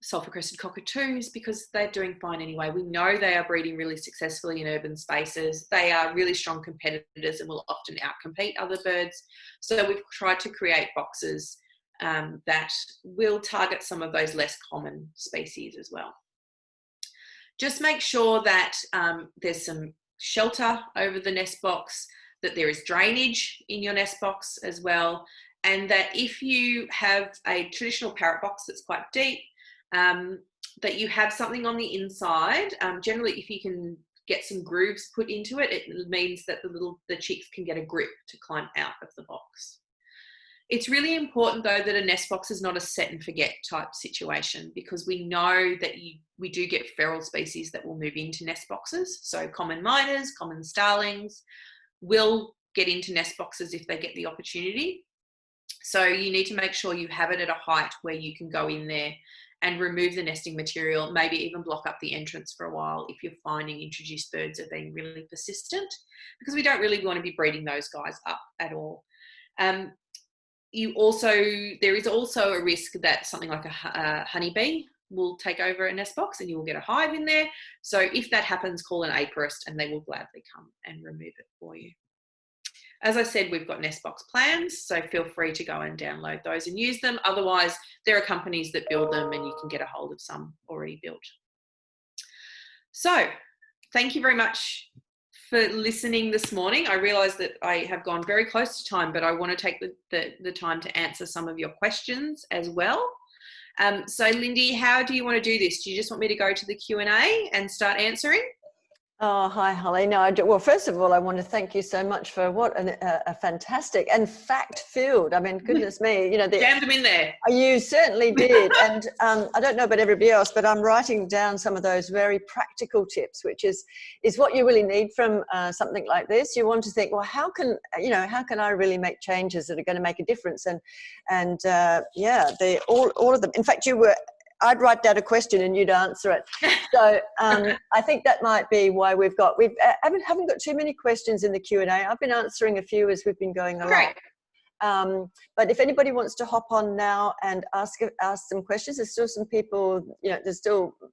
Speaker 2: sulphur-crested cockatoos because they're doing fine anyway. We know they are breeding really successfully in urban spaces. They are really strong competitors and will often outcompete other birds. So we've tried to create boxes that will target some of those less common species as well. Just make sure that there's some shelter over the nest box, that there is drainage in your nest box as well, and that if you have a traditional parrot box that's quite deep, that you have something on the inside. Generally, if you can get some grooves put into it, it means that the chicks can get a grip to climb out of the box. It's really important though that a nest box is not a set and forget type situation, because we know that we do get feral species that will move into nest boxes. So common miners, common starlings will get into nest boxes if they get the opportunity. So you need to make sure you have it at a height where you can go in there and remove the nesting material, maybe even block up the entrance for a while if you're finding introduced birds are being really persistent, because we don't really want to be breeding those guys up at all. There is also a risk that something like a honeybee will take over a nest box and you will get a hive in there. So if that happens, call an apiarist and they will gladly come and remove it for you. As I said, we've got nest box plans, so feel free to go and download those and use them. Otherwise, there are companies that build them and you can get a hold of some already built. So thank you very much for listening this morning. I realise that I have gone very close to time, but I want to take the time to answer some of your questions as well. So Lindy, how do you want to do this? Do you just want me to go to the Q&A and start answering?
Speaker 1: Oh, hi, Holly. No, I do. Well, first of all, I want to thank you so much for what a fantastic and fact-filled. I mean, goodness me,
Speaker 2: jammed them in there.
Speaker 1: You certainly did. And I don't know about everybody else, but I'm writing down some of those very practical tips, which is what you really need from something like this. You want to think, well, how can I really make changes that are going to make a difference? And yeah, all of them. In fact, I'd write down a question and you'd answer it. So I think that might be why we haven't got too many questions in the Q&A. I've been answering a few as we've been going along.
Speaker 2: Great.
Speaker 1: But if anybody wants to hop on now and ask some questions, there's still some people,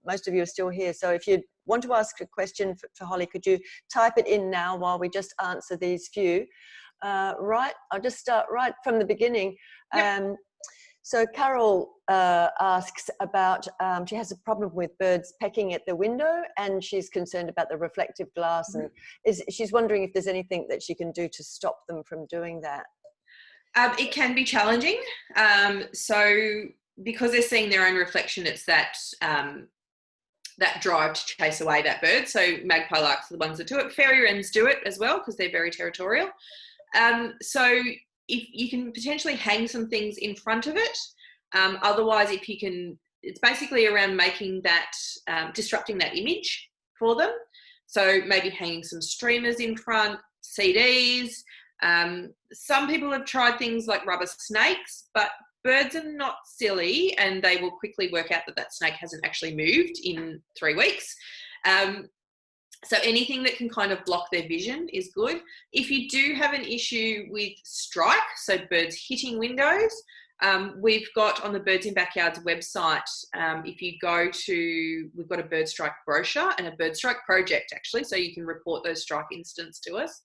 Speaker 1: most of you are still here. So if you'd want to ask a question for Holly, could you type it in now while we just answer these few? Right, I'll just start right from the beginning.
Speaker 2: Yep.
Speaker 1: So Carol asks about, she has a problem with birds pecking at the window, and she's concerned about the reflective glass, and she's wondering if there's anything that she can do to stop them from doing that.
Speaker 2: It can be challenging. So because they're seeing their own reflection, it's that that drive to chase away that bird. So magpie larks are the ones that do it. Fairy-wrens do it as well because they're very territorial. So if you can potentially hang some things in front of it. Otherwise, if you can, it's basically around making that, disrupting that image for them. So maybe hanging some streamers in front, CDs. Some people have tried things like rubber snakes, but birds are not silly and they will quickly work out that that snake hasn't actually moved in 3 weeks. So anything that can kind of block their vision is good. If you do have an issue with strike, so birds hitting windows, we've got on the Birds in Backyards website, if you go to, we've got a bird strike brochure and a bird strike project actually, so you can report those strike incidents to us.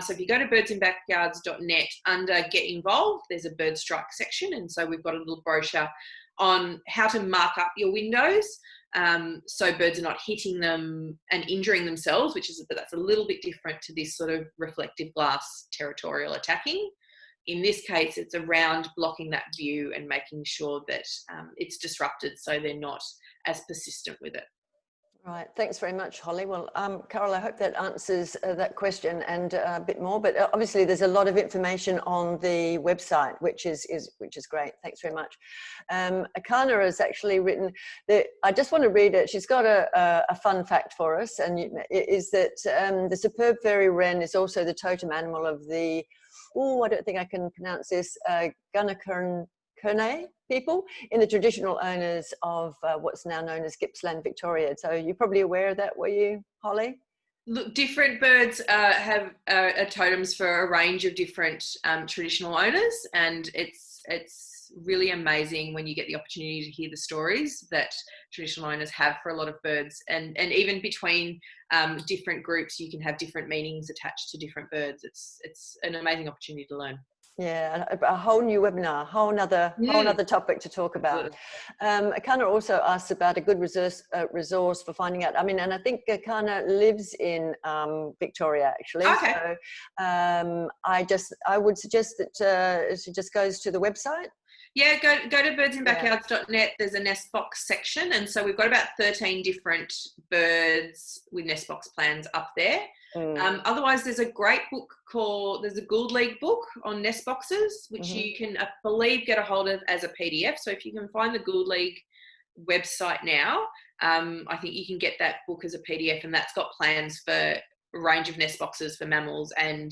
Speaker 2: So if you go to birdsinbackyards.net, under Get Involved, there's a bird strike section, and so we've got a little brochure on how to mark up your windows, so birds are not hitting them and injuring themselves, that's a little bit different to this sort of reflective glass territorial attacking. In this case, it's around blocking that view and making sure that it's disrupted so they're not as persistent with it.
Speaker 1: Right, thanks very much, Holly. Well, Carol, I hope that answers that question and a bit more. But obviously, there's a lot of information on the website, which is great. Thanks very much. Akana has actually written that, I just want to read it. She's got a fun fact for us, and it is that the superb fairy-wren is also the totem animal of the, I don't think I can pronounce this, Gunakern people in the traditional owners of what's now known as Gippsland, Victoria. So you're probably aware of that, were you, Holly?
Speaker 2: Look, different birds have totems for a range of different traditional owners, and it's really amazing when you get the opportunity to hear the stories that traditional owners have for a lot of birds, and even between different groups, you can have different meanings attached to different birds. It's an amazing opportunity to learn.
Speaker 1: Yeah, a whole new webinar, whole another topic to talk about. Akana also asks about a good resource for finding out. I mean, and I think Akana lives in Victoria actually.
Speaker 2: Okay.
Speaker 1: So I would suggest that she just goes to the website.
Speaker 2: Yeah, go to birdsinbackyards.net. There's a nest box section, and so we've got about 13 different birds with nest box plans up there. Otherwise, there's a great book there's a Gould League book on nest boxes, which you can, I believe, get a hold of as a PDF. So if you can find the Gould League website now, I think you can get that book as a PDF, and that's got plans for a range of nest boxes for mammals and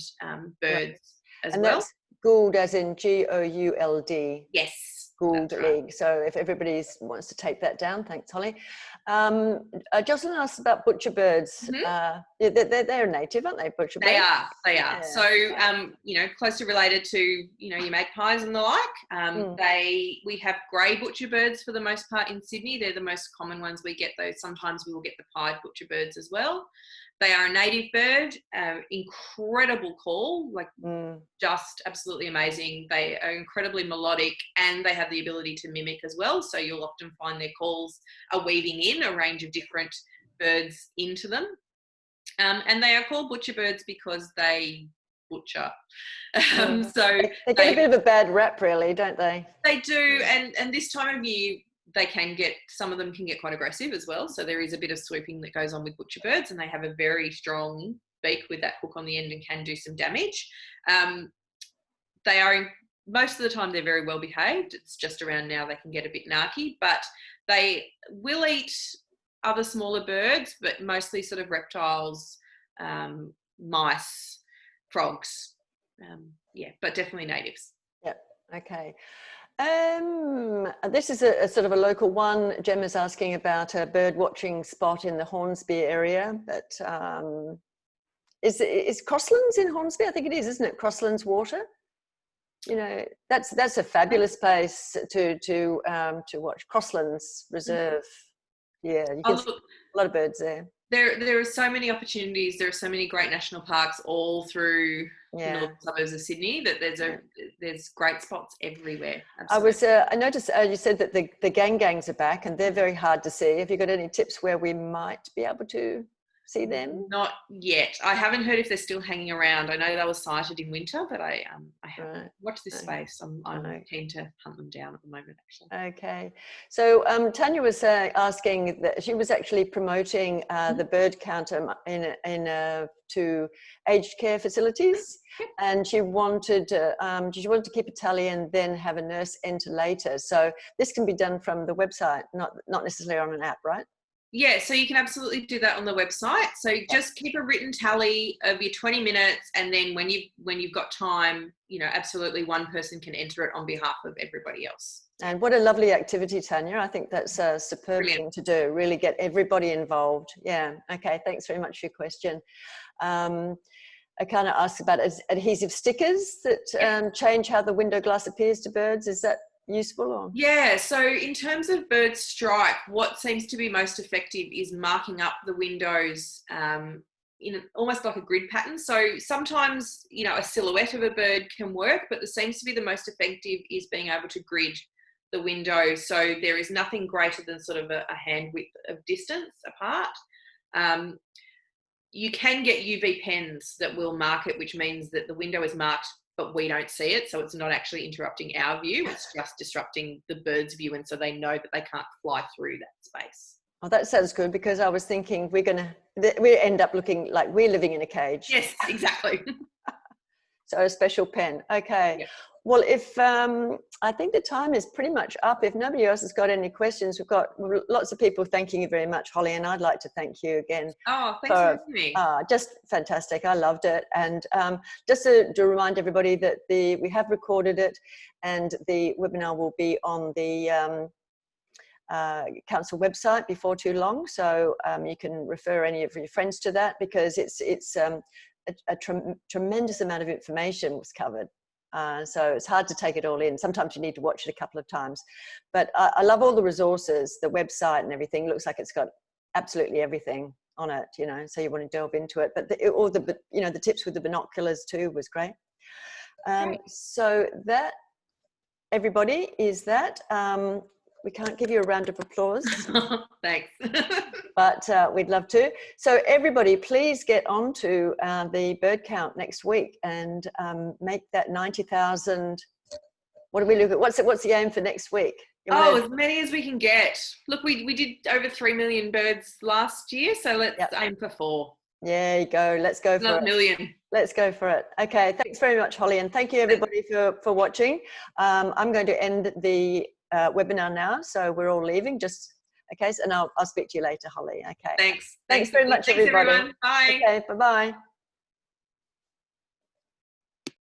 Speaker 2: birds as well. That's
Speaker 1: Gould as in Gould.
Speaker 2: Yes.
Speaker 1: Gould League. So if everybody wants to take that down, thanks, Holly. Jocelyn asked about butcher birds. They're native, aren't they? Butcher birds.
Speaker 2: They are. Yeah. So closely related to your magpies and the like. We have grey butcher birds for the most part in Sydney. They're the most common ones we get. Those sometimes we will get the pied butcher birds as well. They are a native bird, incredible call, just absolutely amazing. They are incredibly melodic, and they have the ability to mimic as well. So you'll often find their calls are weaving in a range of different birds into them. And they are called butcher birds because they butcher. So
Speaker 1: they get a bit of a bad rap, really, don't they?
Speaker 2: They do, and this time of year, some of them can get quite aggressive as well. So there is a bit of swooping that goes on with butcher birds, and they have a very strong beak with that hook on the end and can do some damage. They are, most of the time, they're very well behaved. It's just around now they can get a bit narky, but they will eat other smaller birds, but mostly sort of reptiles, mice, frogs. But definitely natives.
Speaker 1: Yep. Okay. This is a sort of a local one. Gemma's asking about a bird watching spot in the Hornsby area, but is Crosslands in Hornsby? I think it is, isn't it? Crosslands Water. That's a fabulous place to watch. Crosslands Reserve. Yeah, you can see a lot of birds there.
Speaker 2: There are so many opportunities. There are so many great national parks all through the northern suburbs of Sydney that there's great spots everywhere. Absolutely.
Speaker 1: I noticed you said that the gangs are back and they're very hard to see. Have you got any tips where we might be able to see them?
Speaker 2: Not yet. I haven't heard if they're still hanging around. I know they were sighted in winter, but I haven't watched this space. I'm keen to hunt them down at the moment, actually.
Speaker 1: Okay. So Tanya was asking that she was actually promoting the bird counter to aged care facilities, and she wanted to keep a tally and then have a nurse enter later. So this can be done from the website, not necessarily on an app, right?
Speaker 2: Yeah, so you can absolutely do that on the website. So just keep a written tally of your 20 minutes, and then when you've got time, absolutely one person can enter it on behalf of everybody else.
Speaker 1: And what a lovely activity, Tanya. I think that's a superb thing to do. Really get everybody involved. Yeah. Okay. Thanks very much for your question. I kind of asked about adhesive stickers that change how the window glass appears to birds. Is that useful? Or?
Speaker 2: Yeah, so in terms of bird strike, what seems to be most effective is marking up the windows in almost like a grid pattern. So sometimes, a silhouette of a bird can work, but it seems to be the most effective is being able to grid the window so there is nothing greater than sort of a hand width of distance apart. You can get UV pens that will mark it, which means that the window is marked but we don't see it, so it's not actually interrupting our view, it's just disrupting the bird's view, and so they know that they can't fly through that space.
Speaker 1: Oh, that sounds good, because I was thinking we end up looking like we're living in a cage.
Speaker 2: Yes, exactly.
Speaker 1: So a special pen. Okay. Yep. Well, if I think the time is pretty much up. If nobody else has got any questions, we've got lots of people thanking you very much, Holly, and I'd like to thank you again.
Speaker 2: Oh, thanks for having me.
Speaker 1: Just fantastic. I loved it. And just to remind everybody that we have recorded it, and the webinar will be on the council website before too long. So you can refer any of your friends to that, because it's a tremendous amount of information was covered. So it's hard to take it all in. Sometimes you need to watch it a couple of times. But I love all the resources, the website and everything. Looks like it's got absolutely everything on it, so you want to delve into it. But the tips with the binoculars too was great. So that, everybody, is that. We can't give you a round of applause.
Speaker 2: Thanks.
Speaker 1: But we'd love to. So everybody, please get on to the bird count next week and make that 90,000. What do we look at? What's the aim for next week?
Speaker 2: As many as we can get. Look, we did over 3 million birds last year, so let's aim for 4.
Speaker 1: There you go. Let's go for it.
Speaker 2: 1 million.
Speaker 1: Let's go for it. Okay. Thanks very much, Holly. And thank you everybody for watching. I'm going to end the webinar now, so we're all leaving. And I'll speak to you later, Holly. Okay.
Speaker 2: Thanks.
Speaker 1: Thanks very much, everybody.
Speaker 2: Everyone. Bye.
Speaker 1: Okay. Bye-bye.